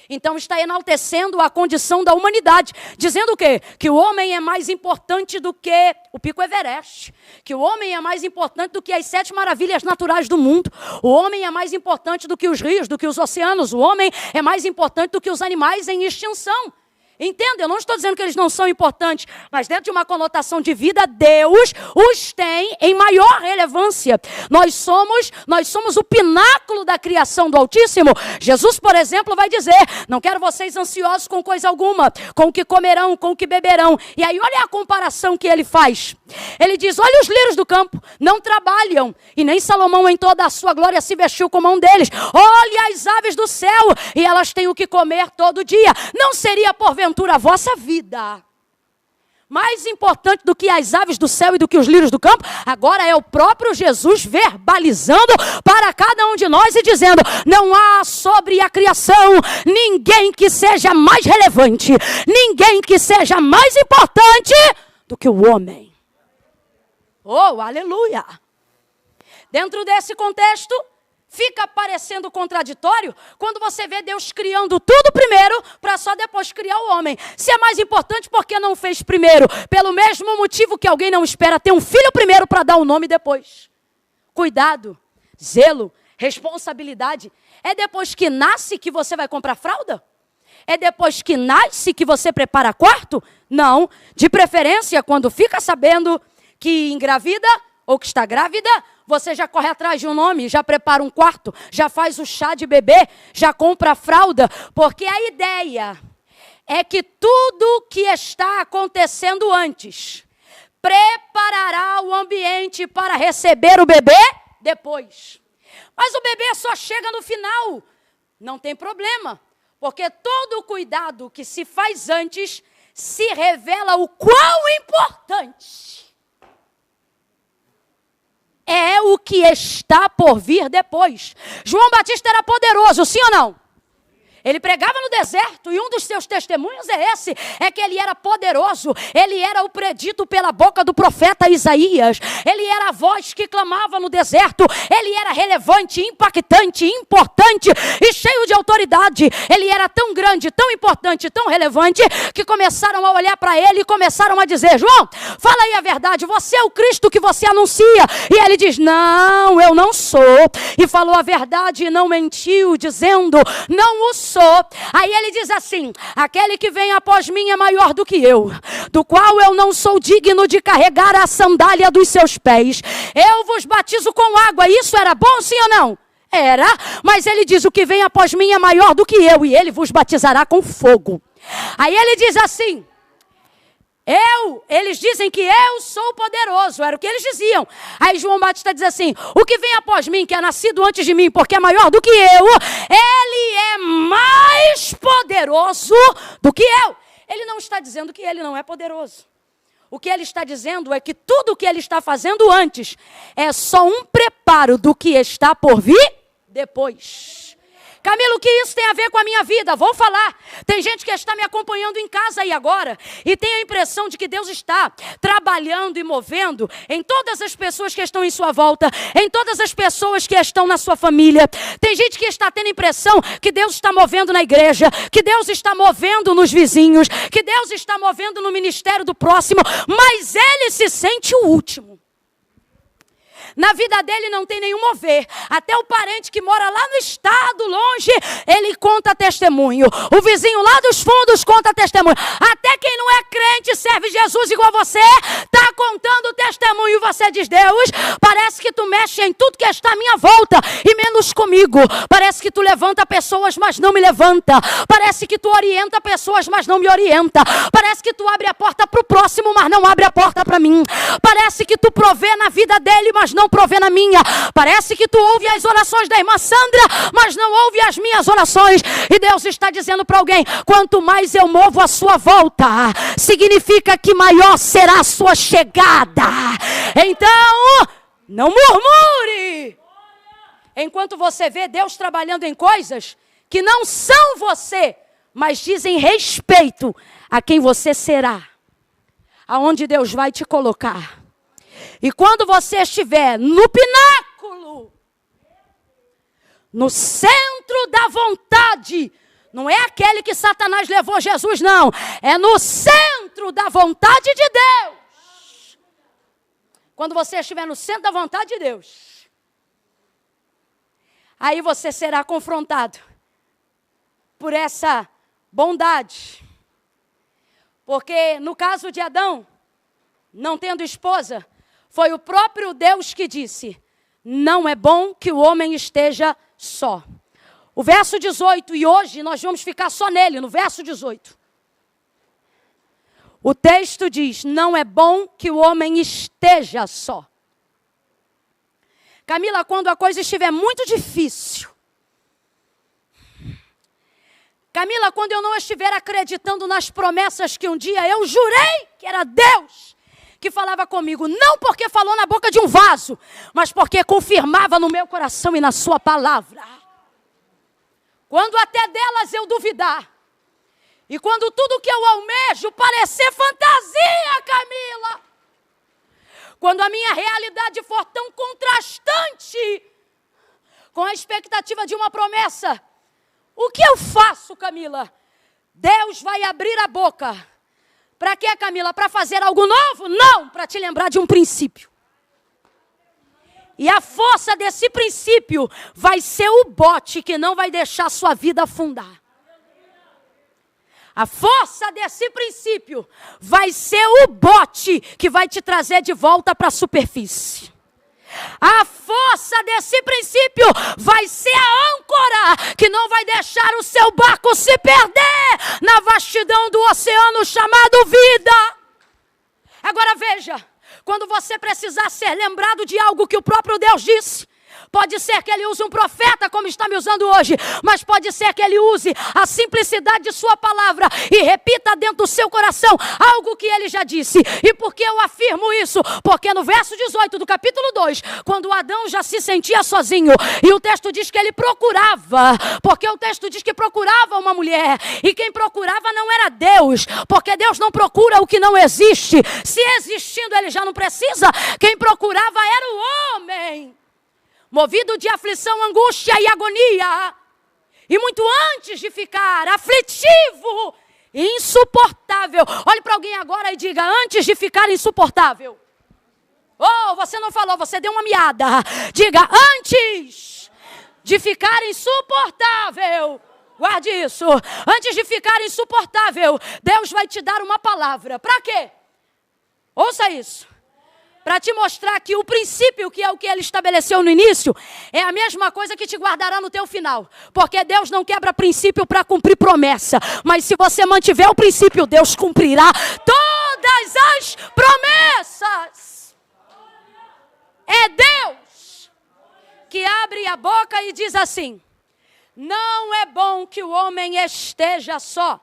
Então está enaltecendo a condição da humanidade, dizendo o quê? Que o homem é mais importante do que o Pico Everest, que o homem é mais importante do que as 7 maravilhas naturais do mundo, o homem é mais importante do que os rios, do que os oceanos, o homem é mais importante do que os animais em extinção. Entenda, eu não estou dizendo que eles não são importantes, mas dentro de uma conotação de vida, Deus os tem em maior relevância. Nós somos o pináculo da criação do Altíssimo. Jesus, por exemplo, vai dizer, não quero vocês ansiosos com coisa alguma, com o que comerão, com o que beberão. E aí olha a comparação que ele faz. Ele diz, olha os lírios do campo, não trabalham, e nem Salomão em toda a sua glória se vestiu como um deles. Olha as aves do céu, e elas têm o que comer todo dia. Não seria porventura a vossa vida mais importante do que as aves do céu e do que os lírios do campo? Agora é o próprio Jesus verbalizando para cada um de nós e dizendo, não há sobre a criação ninguém que seja mais relevante, ninguém que seja mais importante do que o homem. Oh, aleluia! Dentro desse contexto, fica parecendo contraditório quando você vê Deus criando tudo primeiro para só depois criar o homem. Se é mais importante, por que não fez primeiro? Pelo mesmo motivo que alguém não espera ter um filho primeiro para dar o nome depois. Cuidado, zelo, responsabilidade. É depois que nasce que você vai comprar fralda? É depois que nasce que você prepara quarto? Não. De preferência, quando fica sabendo que engravida ou que está grávida, você já corre atrás de um nome, já prepara um quarto, já faz o chá de bebê, já compra a fralda, porque a ideia é que tudo que está acontecendo antes preparará o ambiente para receber o bebê depois. Mas o bebê só chega no final. Não tem problema, porque todo o cuidado que se faz antes se revela o quão importante. é o que está por vir depois. João Batista era poderoso, sim ou não? Ele pregava no deserto e um dos seus testemunhos é esse, é que ele era poderoso, ele era o predito pela boca do profeta Isaías, ele era a voz que clamava no deserto, ele era relevante, impactante, importante e cheio de autoridade. Ele era tão grande, tão importante, tão relevante, que começaram a olhar para ele e começaram a dizer: João, fala aí a verdade, você é o Cristo que você anuncia? E ele diz: não, eu não sou. E falou a verdade e não mentiu, dizendo: não o sou. Aí ele diz assim: aquele que vem após mim é maior do que eu, do qual eu não sou digno de carregar a sandália dos seus pés. Eu vos batizo com água. Isso era bom, sim ou não? Era, mas ele diz: o que vem após mim é maior do que eu, e ele vos batizará com fogo. Aí ele diz assim: eles dizem que eu sou poderoso, era o que eles diziam. Aí João Batista diz assim: o que vem após mim, que é nascido antes de mim, porque é maior do que eu, ele é mais poderoso do que eu. Ele não está dizendo que ele não é poderoso. O que ele está dizendo é que tudo o que ele está fazendo antes é só um preparo do que está por vir depois. Camilo, o que isso tem a ver com a minha vida? Vou falar. Tem gente que está me acompanhando em casa aí agora e tem a impressão de que Deus está trabalhando e movendo em todas as pessoas que estão em sua volta, em todas as pessoas que estão na sua família. Tem gente que está tendo a impressão que Deus está movendo na igreja, que Deus está movendo nos vizinhos, que Deus está movendo no ministério do próximo, mas ele se sente o último. Na vida dele não tem nenhum mover. Até o parente que mora lá no estado, longe, ele conta testemunho. O vizinho lá dos fundos conta testemunho. Até quem não é crente, serve Jesus igual você, está contando testemunho. E você diz: Deus, parece que tu mexe em tudo que está à minha volta e menos comigo. Parece que tu levanta pessoas, mas não me levanta. Parece que tu orienta pessoas, mas não me orienta. Parece que tu abre a porta para o próximo, mas não abre a porta para mim. Parece que tu provê na vida dele, mas não provê na minha. Parece que tu ouve as orações da irmã Sandra, mas não ouve as minhas orações. E Deus está dizendo para alguém: quanto mais eu movo a sua volta, significa que maior será a sua chegada. Então, não murmure. Enquanto você vê Deus trabalhando em coisas que não são você, mas dizem respeito a quem você será, aonde Deus vai te colocar. E quando você estiver no pináculo, no centro da vontade, não é aquele que Satanás levou Jesus, não. É no centro da vontade de Deus. Quando você estiver no centro da vontade de Deus, aí você será confrontado por essa bondade. Porque no caso de Adão, não tendo esposa, foi o próprio Deus que disse: não é bom que o homem esteja só. O verso 18, e hoje nós vamos ficar só nele, no verso 18. O texto diz: não é bom que o homem esteja só. Camila, quando a coisa estiver muito difícil. Camila, quando eu não estiver acreditando nas promessas que um dia eu jurei que era Deus que falava comigo, não porque falou na boca de um vaso, mas porque confirmava no meu coração e na sua palavra. Quando até delas eu duvidar, e quando tudo que eu almejo parecer fantasia, Camila, quando a minha realidade for tão contrastante com a expectativa de uma promessa, o que eu faço, Camila? Deus vai abrir a boca. Para quê, Camila? Para fazer algo novo? Não, para te lembrar de um princípio. E a força desse princípio vai ser o bote que não vai deixar sua vida afundar. A força desse princípio vai ser o bote que vai te trazer de volta para a superfície. A força desse princípio vai ser a âncora que não vai deixar o seu barco se perder na vastidão do oceano chamado vida. Agora veja, quando você precisar ser lembrado de algo que o próprio Deus disse, Pode ser que ele use um profeta como está me usando hoje, mas pode ser que ele use a simplicidade de sua palavra e repita dentro do seu coração algo que ele já disse. E por que eu afirmo isso? Porque no verso 18 do capítulo 2, quando Adão já se sentia sozinho, e o texto diz que ele procurava, porque o texto diz que procurava uma mulher, e quem procurava não era Deus, porque Deus não procura o que não existe. Se existindo ele já não precisa, quem procurava era o homem. Movido de aflição, angústia e agonia. E muito antes de ficar aflitivo e insuportável. Olhe para alguém agora e diga, antes de ficar insuportável. Oh, você não falou, você deu uma miada. Diga, antes de ficar insuportável. Guarde isso. Antes de ficar insuportável, Deus vai te dar uma palavra. Para quê? Ouça isso. Para te mostrar que o princípio, que é o que ele estabeleceu no início, é a mesma coisa que te guardará no teu final. Porque Deus não quebra princípio para cumprir promessa. Mas se você mantiver o princípio, Deus cumprirá todas as promessas. É Deus que abre a boca e diz assim, não é bom que o homem esteja só.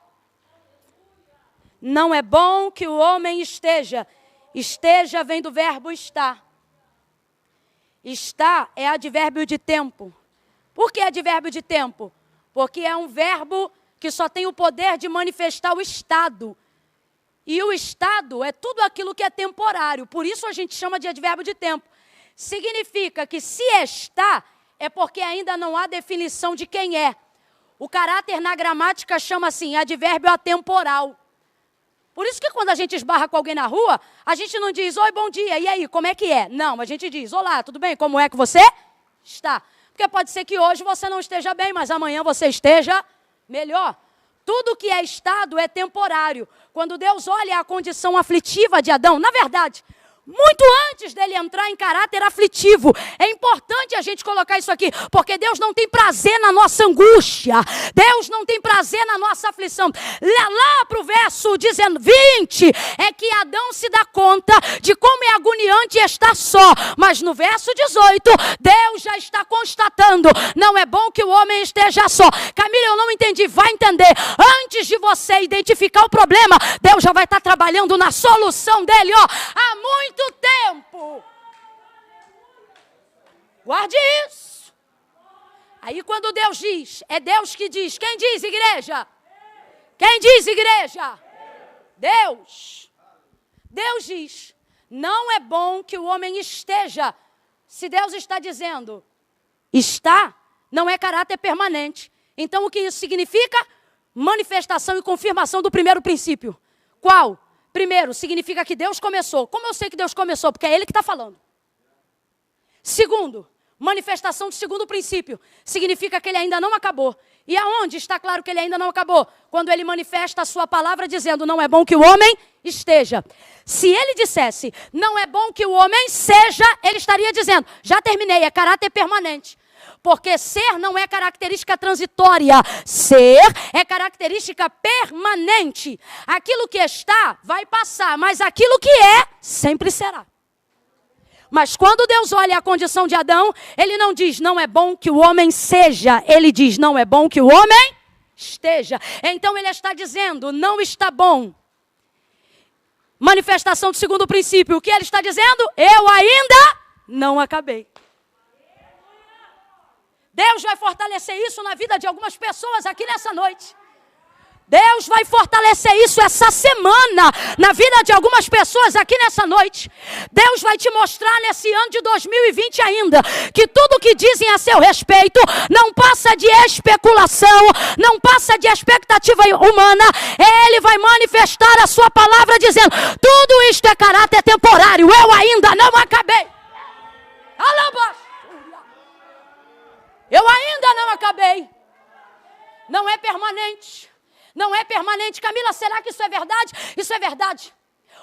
Não é bom que o homem esteja. Esteja vem do verbo estar. Estar é advérbio de tempo. Por que advérbio de tempo? Porque é um verbo que só tem o poder de manifestar o estado. E o estado é tudo aquilo que é temporário. Por isso a gente chama de advérbio de tempo. Significa que se está, é porque ainda não há definição de quem é. O caráter na gramática chama assim, advérbio atemporal. Por isso que quando a gente esbarra com alguém na rua, a gente não diz, oi, bom dia, e aí, como é que é? Não, a gente diz, olá, tudo bem? Como é que você está? Porque pode ser que hoje você não esteja bem, mas amanhã você esteja melhor. Tudo que é estado é temporário. Quando Deus olha a condição aflitiva de Adão, na verdade, muito antes dele entrar em caráter aflitivo. É importante a gente colocar isso aqui, porque Deus não tem prazer na nossa angústia. Deus não tem prazer na nossa aflição. Lá para o verso 20, é que Adão se dá conta de como é agoniante estar só. Mas no verso 18, Deus já está constatando, não é bom que o homem esteja só. Camila, eu não entendi, vai entender. Antes de você identificar o problema, Deus já vai estar trabalhando na solução dele, ó, há muito tempo. Guarde isso. Aí quando Deus diz, é Deus que diz. Quem diz, igreja? Quem diz, igreja? Deus. Deus diz, não é bom que o homem esteja. Se Deus está dizendo, está, não é caráter permanente. Então o que isso significa? Manifestação e confirmação do primeiro princípio. Qual? Primeiro, significa que Deus começou. Como eu sei que Deus começou? Porque é Ele que está falando. Segundo, manifestação do segundo princípio. Significa que Ele ainda não acabou. E aonde está claro que Ele ainda não acabou? Quando Ele manifesta a sua palavra dizendo, não é bom que o homem esteja. Se Ele dissesse, não é bom que o homem seja, Ele estaria dizendo, já terminei, é caráter permanente. Porque ser não é característica transitória. Ser é característica permanente. Aquilo que está vai passar, mas aquilo que é sempre será. Mas quando Deus olha a condição de Adão, Ele não diz, não é bom que o homem seja. Ele diz, não é bom que o homem esteja. Então Ele está dizendo, não está bom. Manifestação do segundo princípio. O que Ele está dizendo? Eu ainda não acabei. Deus vai fortalecer isso na vida de algumas pessoas aqui nessa noite. Deus vai fortalecer isso essa semana na vida de algumas pessoas aqui nessa noite. Deus vai te mostrar nesse ano de 2020 ainda que tudo que dizem a seu respeito não passa de especulação, não passa de expectativa humana. Ele vai manifestar a sua palavra dizendo, tudo isto é caráter temporário, eu ainda não acabei. Alabás. Eu ainda não acabei. Não é permanente. Não é permanente. Camila, será que isso é verdade? Isso é verdade.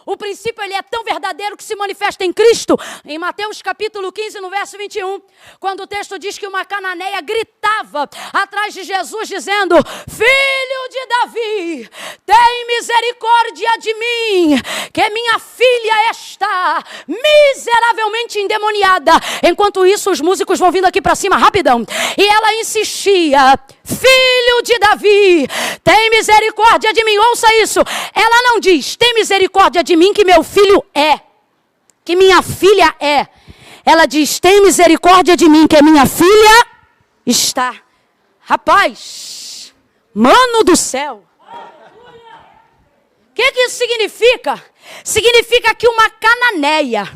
O princípio ele é tão verdadeiro que se manifesta em Cristo. Em Mateus capítulo 15, no verso 21. Quando o texto diz que uma cananeia gritava atrás de Jesus dizendo, Filho de Davi, tem misericórdia de mim, que minha filha está miseravelmente endemoniada. Enquanto isso, os músicos vão vindo aqui para cima rapidão. E ela insistia: filho de Davi, tem misericórdia de mim. Ouça isso. Ela não diz: tem misericórdia de mim, que meu filho é, que minha filha é. Ela diz: tem misericórdia de mim, que minha filha está. Rapaz, mano do céu. O que isso significa? Significa que uma cananeia,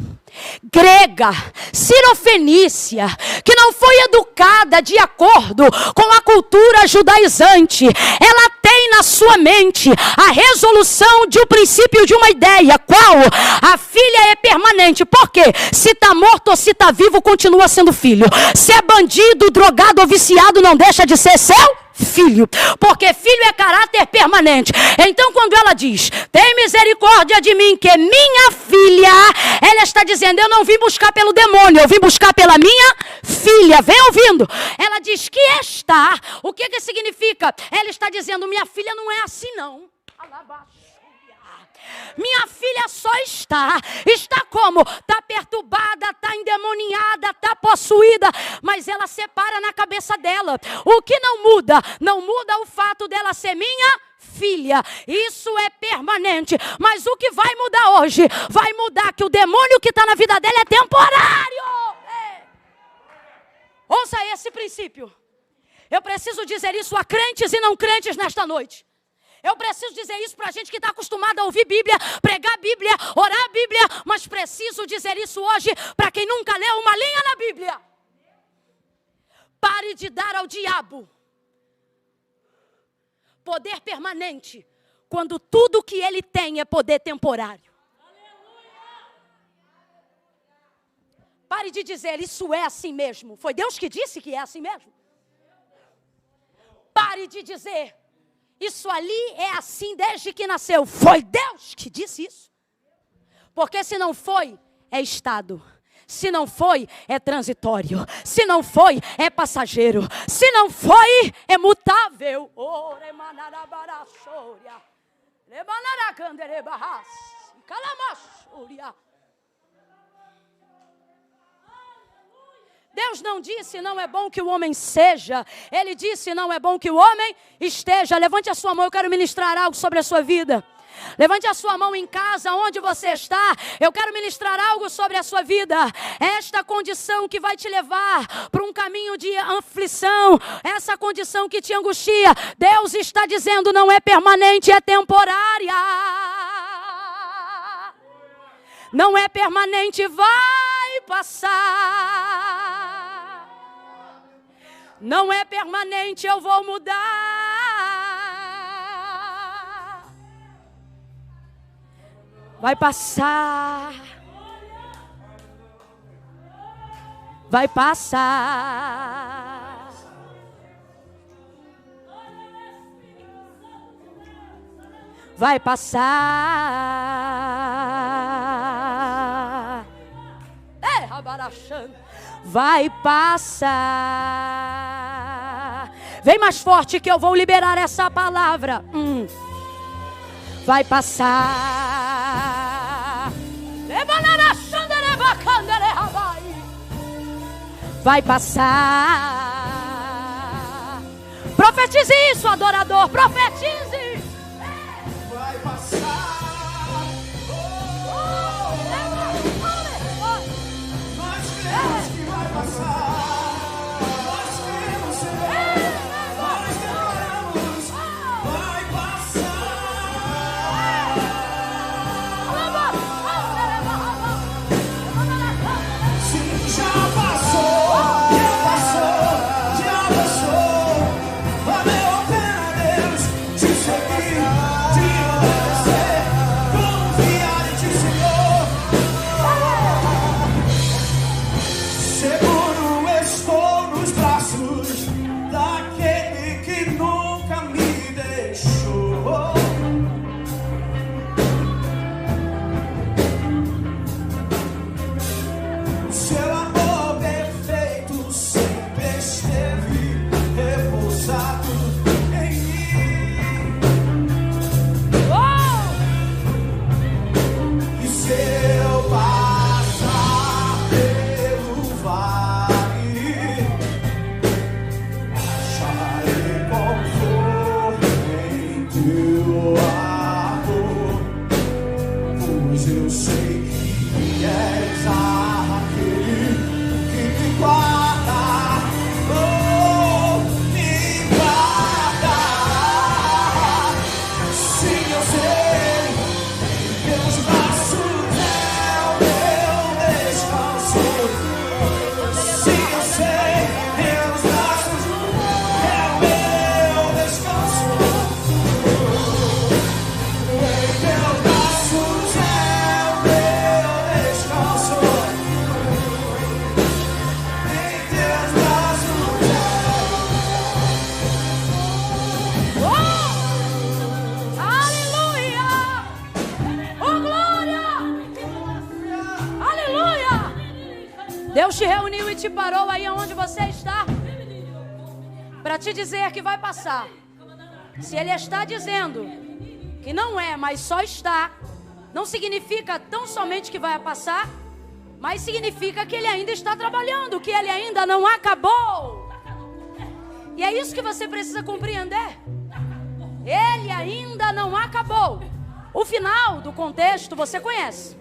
grega, sirofenícia, que não foi educada de acordo com a cultura judaizante, ela tem na sua mente a resolução de um princípio, de uma ideia. Qual? A filha é permanente. Por quê? Se está morto ou se está vivo, continua sendo filho. Se é bandido, drogado ou viciado, não deixa de ser seu filho, porque filho é caráter permanente. Então, quando ela diz: tem misericórdia de mim, que é minha filha, ela está dizendo: eu não vim buscar pelo demônio, eu vim buscar pela minha filha. Vem ouvindo. Ela diz que está. O que significa? Ela está dizendo: minha filha não é assim não. Minha filha só está como? Está perturbada, está endemoniada, está possuída, mas ela separa na cabeça dela. O que não muda o fato dela ser minha filha. Isso é permanente. Mas o que vai mudar hoje? Vai mudar que o demônio que está na vida dela é temporário. Ouça esse princípio. Eu preciso dizer isso a crentes e não crentes nesta noite. Eu preciso dizer isso para a gente que está acostumada a ouvir Bíblia, pregar Bíblia, orar Bíblia, mas preciso dizer isso hoje para quem nunca leu uma linha na Bíblia. Pare de dar ao diabo poder permanente, quando tudo que ele tem é poder temporário. Pare de dizer: isso é assim mesmo. Foi Deus que disse que é assim mesmo. Pare de dizer: isso ali é assim desde que nasceu. Foi Deus que disse isso. Porque se não foi, é estado. Se não foi, é transitório. Se não foi, é passageiro. Se não foi, é mutável. Deus não disse: não é bom que o homem seja. Ele disse: não é bom que o homem esteja. Levante a sua mão, eu quero ministrar algo sobre a sua vida. Levante a sua mão em casa, onde você está. Eu quero ministrar algo sobre a sua vida. Esta condição que vai te levar para um caminho de aflição, essa condição que te angustia, Deus está dizendo: não é permanente, é temporária. Não é permanente, vai passar. Não é permanente, eu vou mudar. Vai passar. Vai passar. Vai passar. Vai passar. Vem mais forte que eu vou liberar essa palavra. Vai passar. Vai passar. Profetize isso, adorador. Profetize. Vai passar. Nós cremos que vai passar. Nós cremos, Senhor. Nós declaramos. Vai passar. Sim, já passou. Já passou. Já passou. Valeu a pena, Deus, te seguir. Deus te reuniu e te parou aí onde você está para te dizer que vai passar. Se Ele está dizendo que não é, mas só está, não significa tão somente que vai passar, mas significa que Ele ainda está trabalhando, que Ele ainda não acabou. E é isso que você precisa compreender. Ele ainda não acabou. O final do contexto você conhece.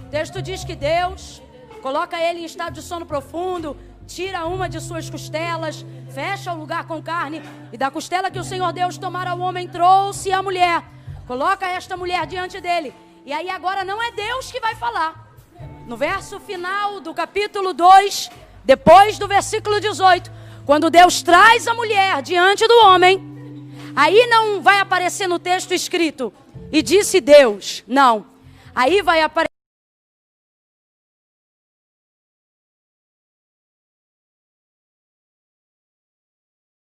O texto diz que Deus coloca ele em estado de sono profundo, tira uma de suas costelas, fecha o lugar com carne, e da costela que o Senhor Deus tomara ao homem, trouxe a mulher, coloca esta mulher diante dele. E aí agora não é Deus que vai falar. No verso final do capítulo 2, depois do versículo 18, quando Deus traz a mulher diante do homem, aí não vai aparecer no texto escrito, e disse Deus, não. Aí vai aparecer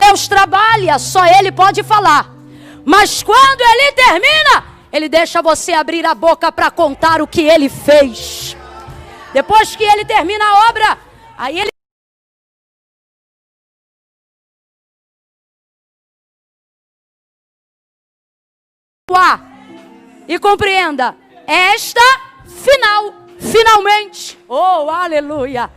Deus trabalha, só Ele pode falar. Mas quando Ele termina, Ele deixa você abrir a boca para contar o que Ele fez. Depois que Ele termina a obra, aí Ele e compreenda, esta finalmente, oh aleluia,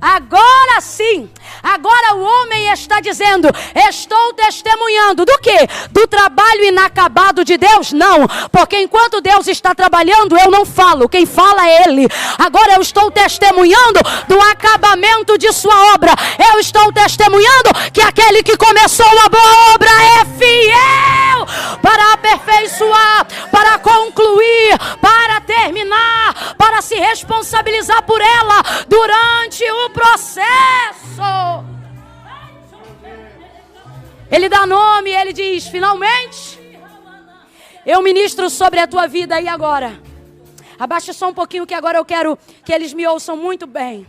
agora sim, agora o homem está dizendo, estou testemunhando do quê? Do trabalho inacabado de Deus? Não, porque enquanto Deus está trabalhando, eu não falo, quem fala é Ele. Agora eu estou testemunhando do acabamento de sua obra, eu estou testemunhando que aquele que começou a boa obra é fiel para aperfeiçoar, para concluir, para terminar, para se responsabilizar por ela durante o processo. Ele dá nome, ele diz, finalmente, eu ministro sobre a tua vida e agora. Abaixa só um pouquinho que agora eu quero que eles me ouçam muito bem.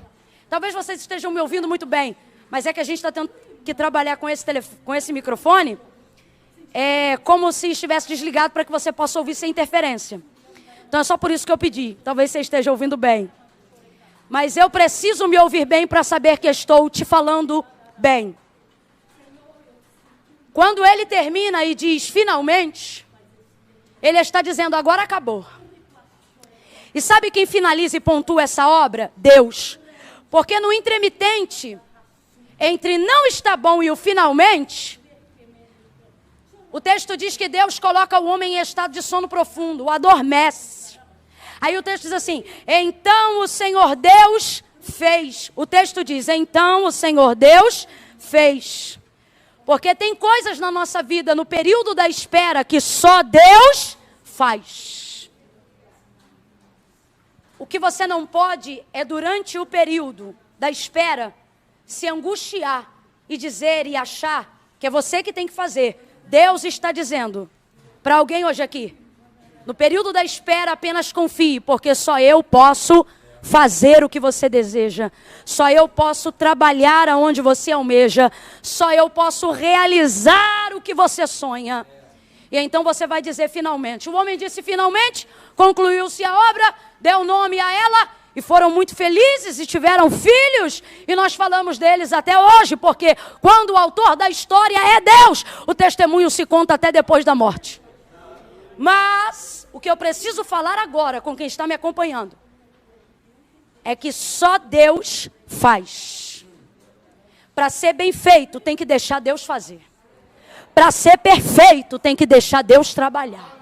Talvez vocês estejam me ouvindo muito bem, mas é que a gente está tendo que trabalhar com esse microfone, como se estivesse desligado para que você possa ouvir sem interferência. Então é só por isso que eu pedi, talvez você esteja ouvindo bem. Mas eu preciso me ouvir bem para saber que estou te falando bem. Quando ele termina e diz finalmente, ele está dizendo agora acabou. E sabe quem finaliza e pontua essa obra? Deus. Porque no intermitente, entre não está bom e o finalmente, o texto diz que Deus coloca o homem em estado de sono profundo, o adormece. Aí o texto diz assim, então o Senhor Deus fez. O texto diz, então o Senhor Deus fez. Porque tem coisas na nossa vida, no período da espera, que só Deus faz. O que você não pode é, durante o período da espera, se angustiar e dizer e achar que é você que tem que fazer. Deus está dizendo para alguém hoje aqui, no período da espera apenas confie, porque só eu posso fazer o que você deseja, só eu posso trabalhar aonde você almeja, só eu posso realizar o que você sonha. E então você vai dizer finalmente. O homem disse finalmente, concluiu-se a obra, deu nome a ela e foram muito felizes e tiveram filhos, e nós falamos deles até hoje, porque quando o autor da história é Deus, o testemunho se conta até depois da morte. Mas o que eu preciso falar agora com quem está me acompanhando é que só Deus faz. Para ser bem feito, tem que deixar Deus fazer. Para ser perfeito, tem que deixar Deus trabalhar.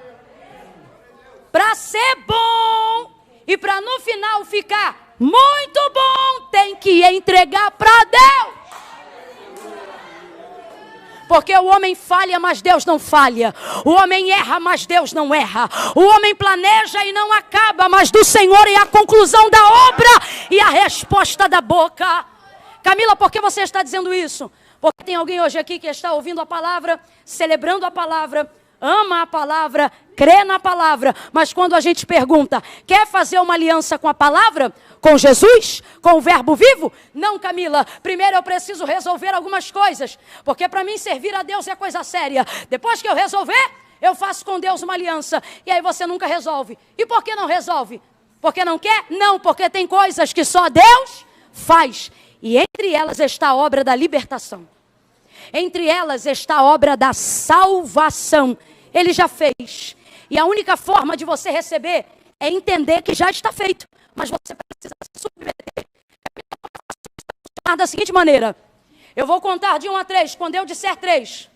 Para ser bom e para no final ficar muito bom, tem que entregar para Deus. Porque o homem falha, mas Deus não falha. O homem erra, mas Deus não erra. O homem planeja e não acaba, mas do Senhor é a conclusão da obra e a resposta da boca. Camila, por que você está dizendo isso? Porque tem alguém hoje aqui que está ouvindo a palavra, celebrando a palavra, ama a palavra, crê na palavra, mas quando a gente pergunta, quer fazer uma aliança com a palavra? Com Jesus? Com o verbo vivo? Não, Camila, primeiro eu preciso resolver algumas coisas, porque para mim servir a Deus é coisa séria. Depois que eu resolver, eu faço com Deus uma aliança, e aí você nunca resolve. E por que não resolve? Porque não quer? Não, porque tem coisas que só Deus faz. E entre elas está a obra da libertação. Entre elas está a obra da salvação. Ele já fez. E a única forma de você receber é entender que já está feito. Mas você precisa se submeter. Da seguinte maneira. Eu vou contar de 1 a 3. Quando eu disser 3,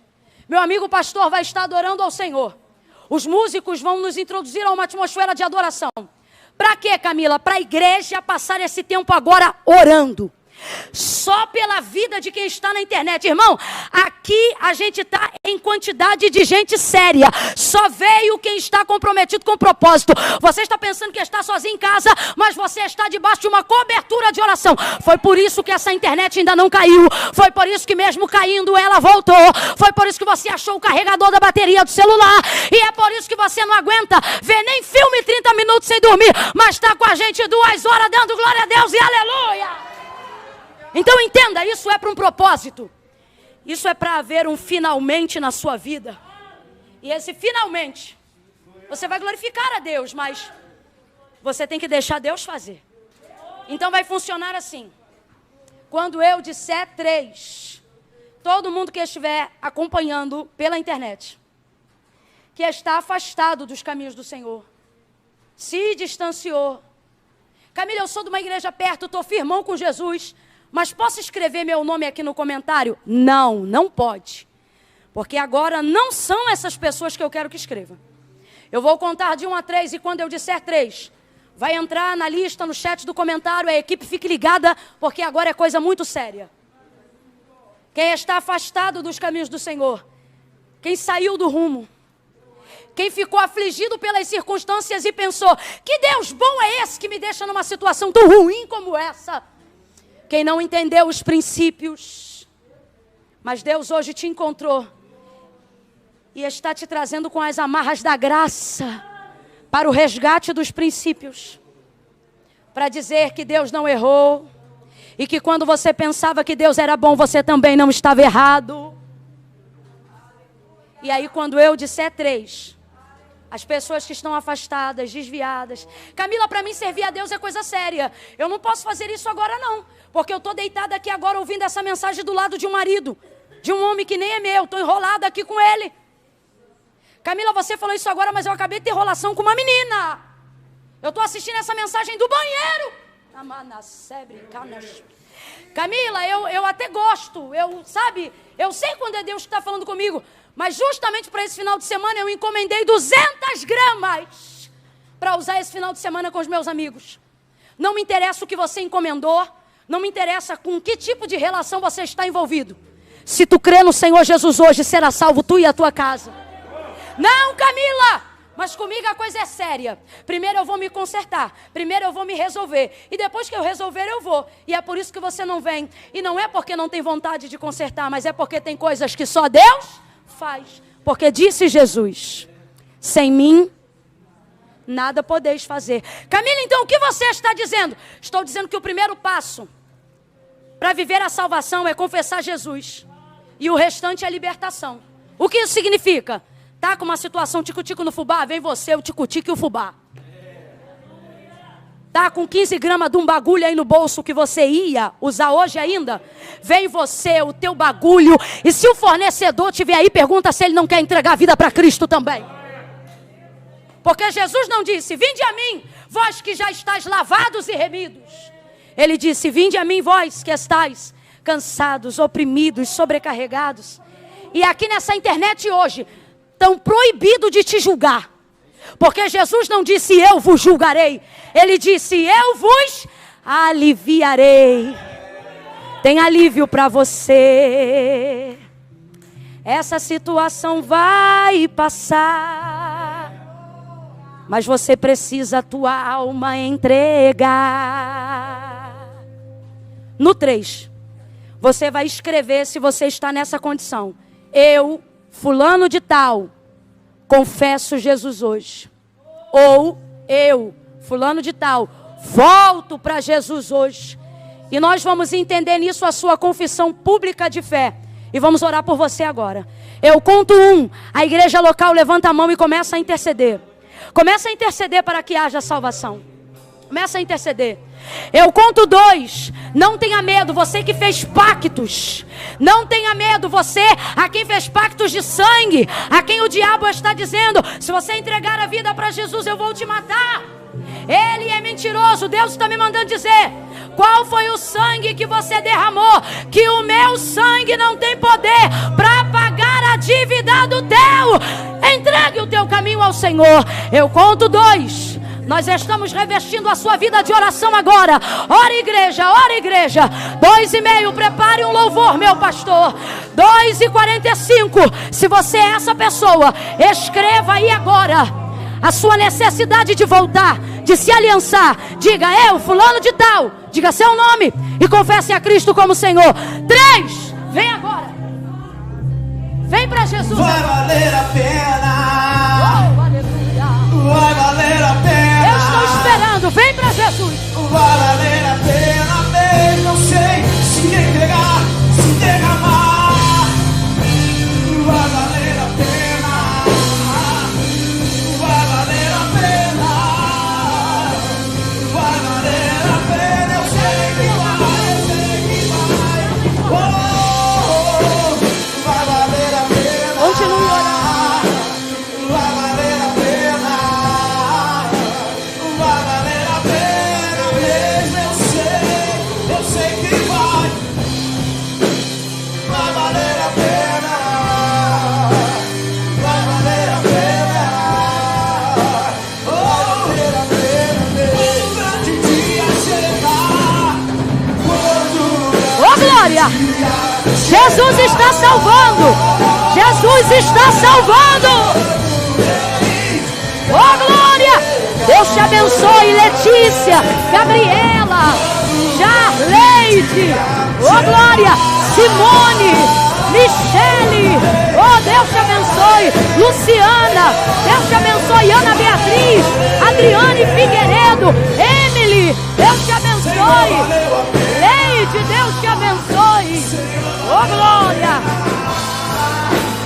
meu amigo pastor vai estar adorando ao Senhor. Os músicos vão nos introduzir a uma atmosfera de adoração. Para quê, Camila? Para a igreja passar esse tempo agora orando. Só pela vida de quem está na internet. Irmão, aqui a gente está em quantidade de gente séria. Só veio quem está comprometido com o propósito. Você está pensando que está sozinho em casa, mas você está debaixo de uma cobertura de oração. Foi por isso que essa internet ainda não caiu. Foi por isso que mesmo caindo ela voltou. Foi por isso que você achou o carregador da bateria do celular. E é por isso que você não aguenta ver nem filme 30 minutos sem dormir, mas está com a gente 2 horas dando glória a Deus e aleluia. Então entenda, isso é para um propósito. Isso é para haver um finalmente na sua vida. E esse finalmente, você vai glorificar a Deus, mas você tem que deixar Deus fazer. Então vai funcionar assim. Quando eu disser 3, todo mundo que estiver acompanhando pela internet, que está afastado dos caminhos do Senhor, se distanciou. Camila, eu sou de uma igreja perto, estou firmão com Jesus, mas posso escrever meu nome aqui no comentário? Não, não pode. Porque agora não são essas pessoas que eu quero que escreva. Eu vou contar de 1 a 3 e quando eu disser 3, vai entrar na lista, no chat do comentário, a equipe fique ligada, porque agora é coisa muito séria. Quem está afastado dos caminhos do Senhor, quem saiu do rumo, quem ficou afligido pelas circunstâncias e pensou, que Deus bom é esse que me deixa numa situação tão ruim como essa? Quem não entendeu os princípios, mas Deus hoje te encontrou e está te trazendo com as amarras da graça para o resgate dos princípios, para dizer que Deus não errou e que quando você pensava que Deus era bom, você também não estava errado. E aí quando eu disser 3, as pessoas que estão afastadas, desviadas. Camila, para mim servir a Deus é coisa séria. Eu não posso fazer isso agora não. Porque eu estou deitada aqui agora ouvindo essa mensagem do lado de um marido. De um homem que nem é meu. Estou enrolada aqui com ele. Camila, você falou isso agora, mas eu acabei de ter relação com uma menina. Eu estou assistindo essa mensagem do banheiro. Camila, eu até gosto. Eu sei quando é Deus que está falando comigo. Mas justamente para esse final de semana eu encomendei 200 gramas para usar esse final de semana com os meus amigos. Não me interessa o que você encomendou, não me interessa com que tipo de relação você está envolvido. Se tu crê no Senhor Jesus hoje, será salvo tu e a tua casa. Não, Camila, mas comigo a coisa é séria. Primeiro eu vou me consertar, primeiro eu vou me resolver. E depois que eu resolver eu vou. E é por isso que você não vem. E não é porque não tem vontade de consertar, mas é porque tem coisas que só Deus faz, porque disse Jesus, sem mim nada podeis fazer. Camila, então o que você está dizendo? Estou dizendo que o primeiro passo para viver a salvação é confessar Jesus, e o restante é libertação. O que isso significa? Tá com uma situação tico-tico no fubá, vem você, o tico-tico e o fubá. Tá com 15 gramas de um bagulho aí no bolso que você ia usar hoje ainda? Vem você, o teu bagulho. E se o fornecedor estiver aí, pergunta se ele não quer entregar a vida para Cristo também. Porque Jesus não disse, vinde a mim, vós que já estáis lavados e remidos. Ele disse, vinde a mim, vós que estáis cansados, oprimidos, sobrecarregados. E aqui nessa internet hoje, estão proibidos de te julgar. Porque Jesus não disse, eu vos julgarei. Ele disse, eu vos aliviarei. Tem alívio para você. Essa situação vai passar. Mas você precisa a tua alma entregar. No 3, você vai escrever se você está nessa condição. Eu, fulano de tal, confesso Jesus hoje. Ou eu, fulano de tal, volto para Jesus hoje. E nós vamos entender nisso a sua confissão pública de fé. E vamos orar por você agora. Eu conto 1, a igreja local levanta a mão e começa a interceder. Começa a interceder para que haja salvação. Começa a interceder. Eu conto 2. Não tenha medo, você que fez pactos. Não tenha medo, você a quem fez pactos de sangue, a quem o diabo está dizendo: se você entregar a vida para Jesus, eu vou te matar. Ele é mentiroso. Deus está me mandando dizer: qual foi o sangue que você derramou? Que o meu sangue não tem poder para pagar a dívida do teu. Entregue o teu caminho ao Senhor. Eu conto 2. Nós estamos revestindo a sua vida de oração agora. Ora, igreja, ora, igreja. 2:30, prepare um louvor, meu pastor. 2:45. Se você é essa pessoa, escreva aí agora a sua necessidade de voltar, de se aliançar. Diga: eu, fulano de tal. Diga seu nome e confesse a Cristo como Senhor. 3, vem agora. Vem para Jesus. Vai valer a pena. Oh, aleluia. Vai valer a pena. Eu estou esperando. Vem para Jesus. Vai valer a pena mesmo sem se entregar, se derramar. Vai valer a pena. Vai valer a pena. Vai valer a pena. Eu sei que vai, eu sei que vai. Oh, vai valer a pena. Continue orando. Vai valer a pena. Vai valer a pena mesmo. Eu sei que vai. Vai valer a pena. Vai valer a pena. Vai valer a pena mesmo. O grande dia chegará. Quando Oh, glória. Jesus está salvando. Jesus está salvando. Oh, glória. Deus te abençoe, Letícia, Gabriela, Jarleide. Oh, glória. Simone, Michele. Oh, Deus te abençoe. Luciana, Deus te abençoe. Ana Beatriz, Adriane Figueiredo, Emily, Deus te abençoe. Leide, Deus te abençoe. Oh, glória.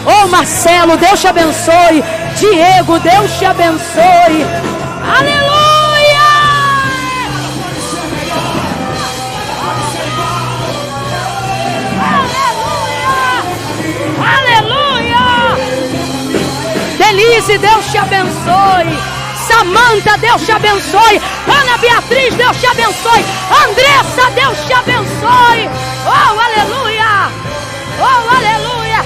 Oh, Marcelo, Deus te abençoe. Diego, Deus te abençoe. Aleluia! Aleluia! Denise, Deus te abençoe. Samanta, Deus te abençoe. Ana Beatriz, Deus te abençoe. Andressa, Deus te abençoe. Oh, aleluia! Oh, aleluia!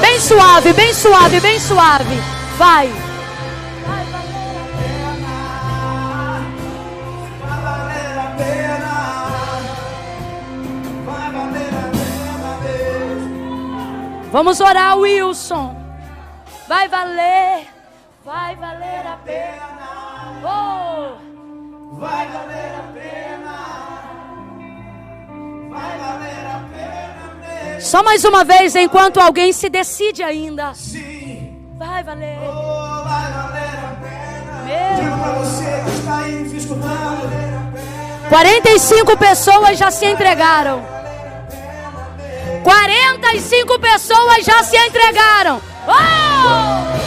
Bem suave, bem suave, bem suave. Vai. vai valer a pena. Vai valer a pena mesmo. Vamos orar, Wilson. Vai valer a pena. Oh. Vai valer a pena. Vai valer a pena mesmo. Só mais uma vez, enquanto alguém se decide ainda. Sim. Vai valer. Oh, vai valer a pena. Meu. Digo pra você que está aí me escutando. 45 pessoas já se entregaram. 45 pessoas já se entregaram. Oh!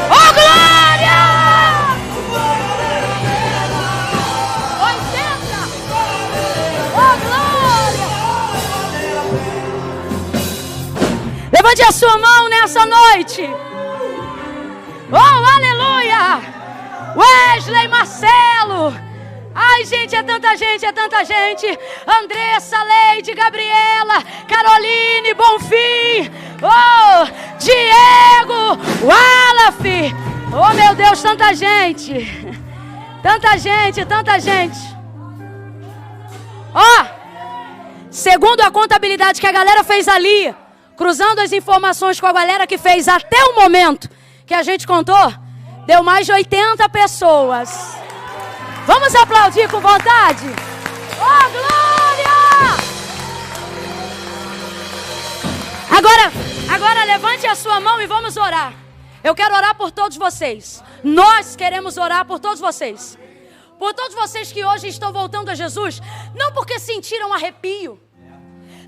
Oh, glória! 80! Oh, glória! Levante a sua mão nessa noite. Oh, aleluia! Wesley, Marcelo. Ai, gente, é tanta gente, é tanta gente. Andressa, Leide, Gabriela, Caroline, Bonfim. Oh, Diego, Wallaf. Oh, meu Deus, tanta gente. Tanta gente, tanta gente. Ó, segundo a contabilidade que a galera fez ali, cruzando as informações com a galera que fez até o momento que a gente contou, deu mais de 80 pessoas. Vamos aplaudir com vontade? Oh, glória! Agora levante a sua mão e vamos orar. Eu quero orar por todos vocês. Nós queremos orar por todos vocês. Por todos vocês que hoje estão voltando a Jesus, não porque sentiram arrepio,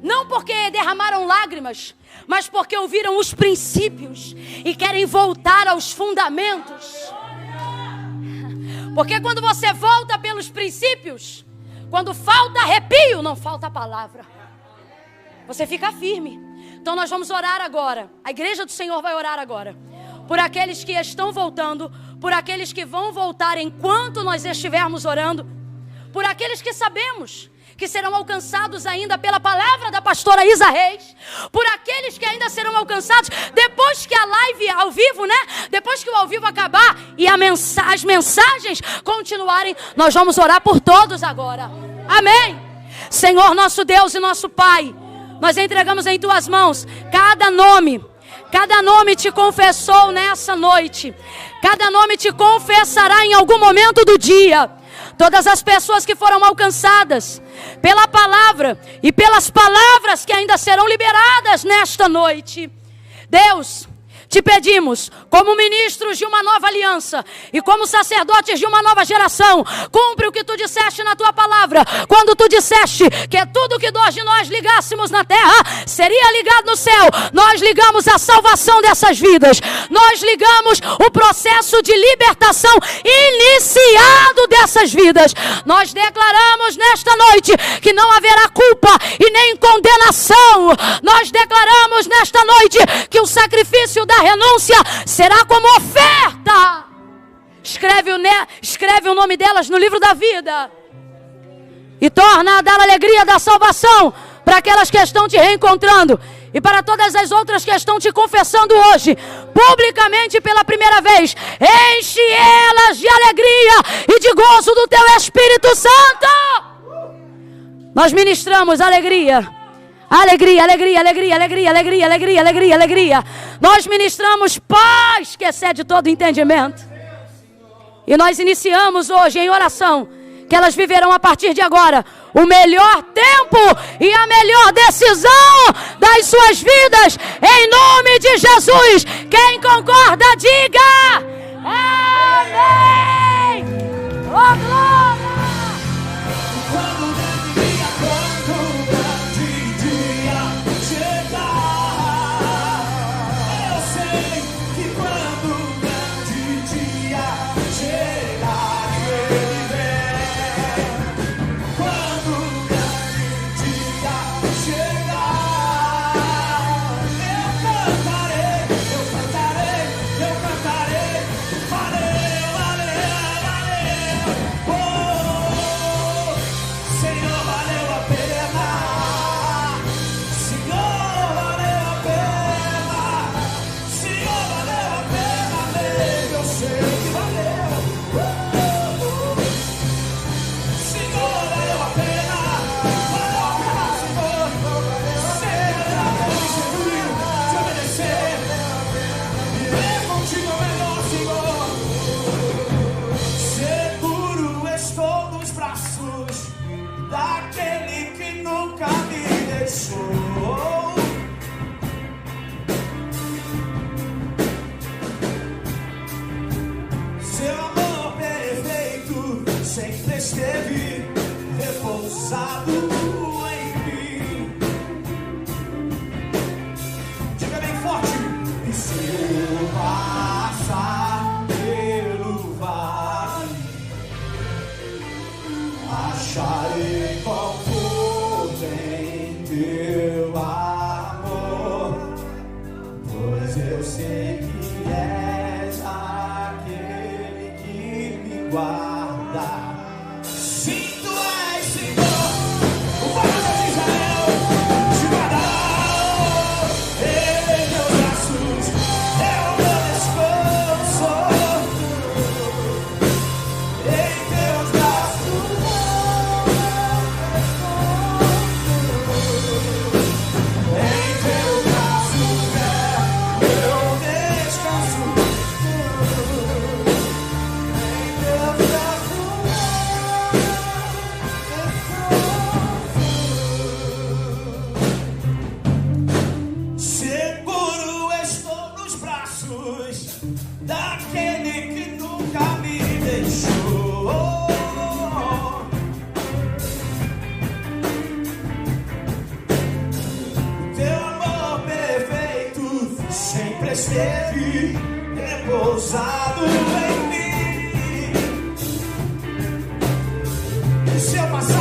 não porque derramaram lágrimas, mas porque ouviram os princípios e querem voltar aos fundamentos. Porque quando você volta pelos princípios, quando falta arrepio, não falta palavra. Você fica firme. Então nós vamos orar agora. A igreja do Senhor vai orar agora. Por aqueles que estão voltando, por aqueles que vão voltar enquanto nós estivermos orando, por aqueles que sabemos que serão alcançados ainda pela palavra da pastora Isa Reis, por aqueles que ainda serão alcançados depois que a live ao vivo, depois que o ao vivo acabar e as mensagens continuarem, nós vamos orar por todos agora. Amém. Senhor nosso Deus e nosso Pai, nós entregamos em tuas mãos cada nome te confessou nessa noite. Cada nome te confessará em algum momento do dia. Todas as pessoas que foram alcançadas pela palavra e pelas palavras que ainda serão liberadas nesta noite. Deus, te pedimos, como ministros de uma nova aliança e como sacerdotes de uma nova geração, cumpre o que tu disseste na tua palavra, quando tu disseste que tudo que dois de nós ligássemos na terra, seria ligado no céu. Nós ligamos a salvação dessas vidas, nós ligamos o processo de libertação iniciado dessas vidas. Nós declaramos nesta noite que não haverá culpa e nem condenação. Nós declaramos nesta noite que o sacrifício da renúncia será como oferta. Escreve o nome delas no livro da vida e torna a dar a alegria da salvação para aquelas que estão te reencontrando e para todas as outras que estão te confessando hoje publicamente pela primeira vez. Enche elas de alegria e de gozo do teu Espírito Santo. Nós ministramos alegria. Alegria, alegria, alegria, alegria, alegria, alegria, alegria, alegria. Nós ministramos paz que excede todo entendimento. E nós iniciamos hoje em oração que elas viverão a partir de agora o melhor tempo e a melhor decisão das suas vidas, em nome de Jesus. Quem concorda, diga amém. Oh, glória! braços daquele que nunca me deixou. O teu amor perfeito sempre esteve repousado em mim. E se eu passar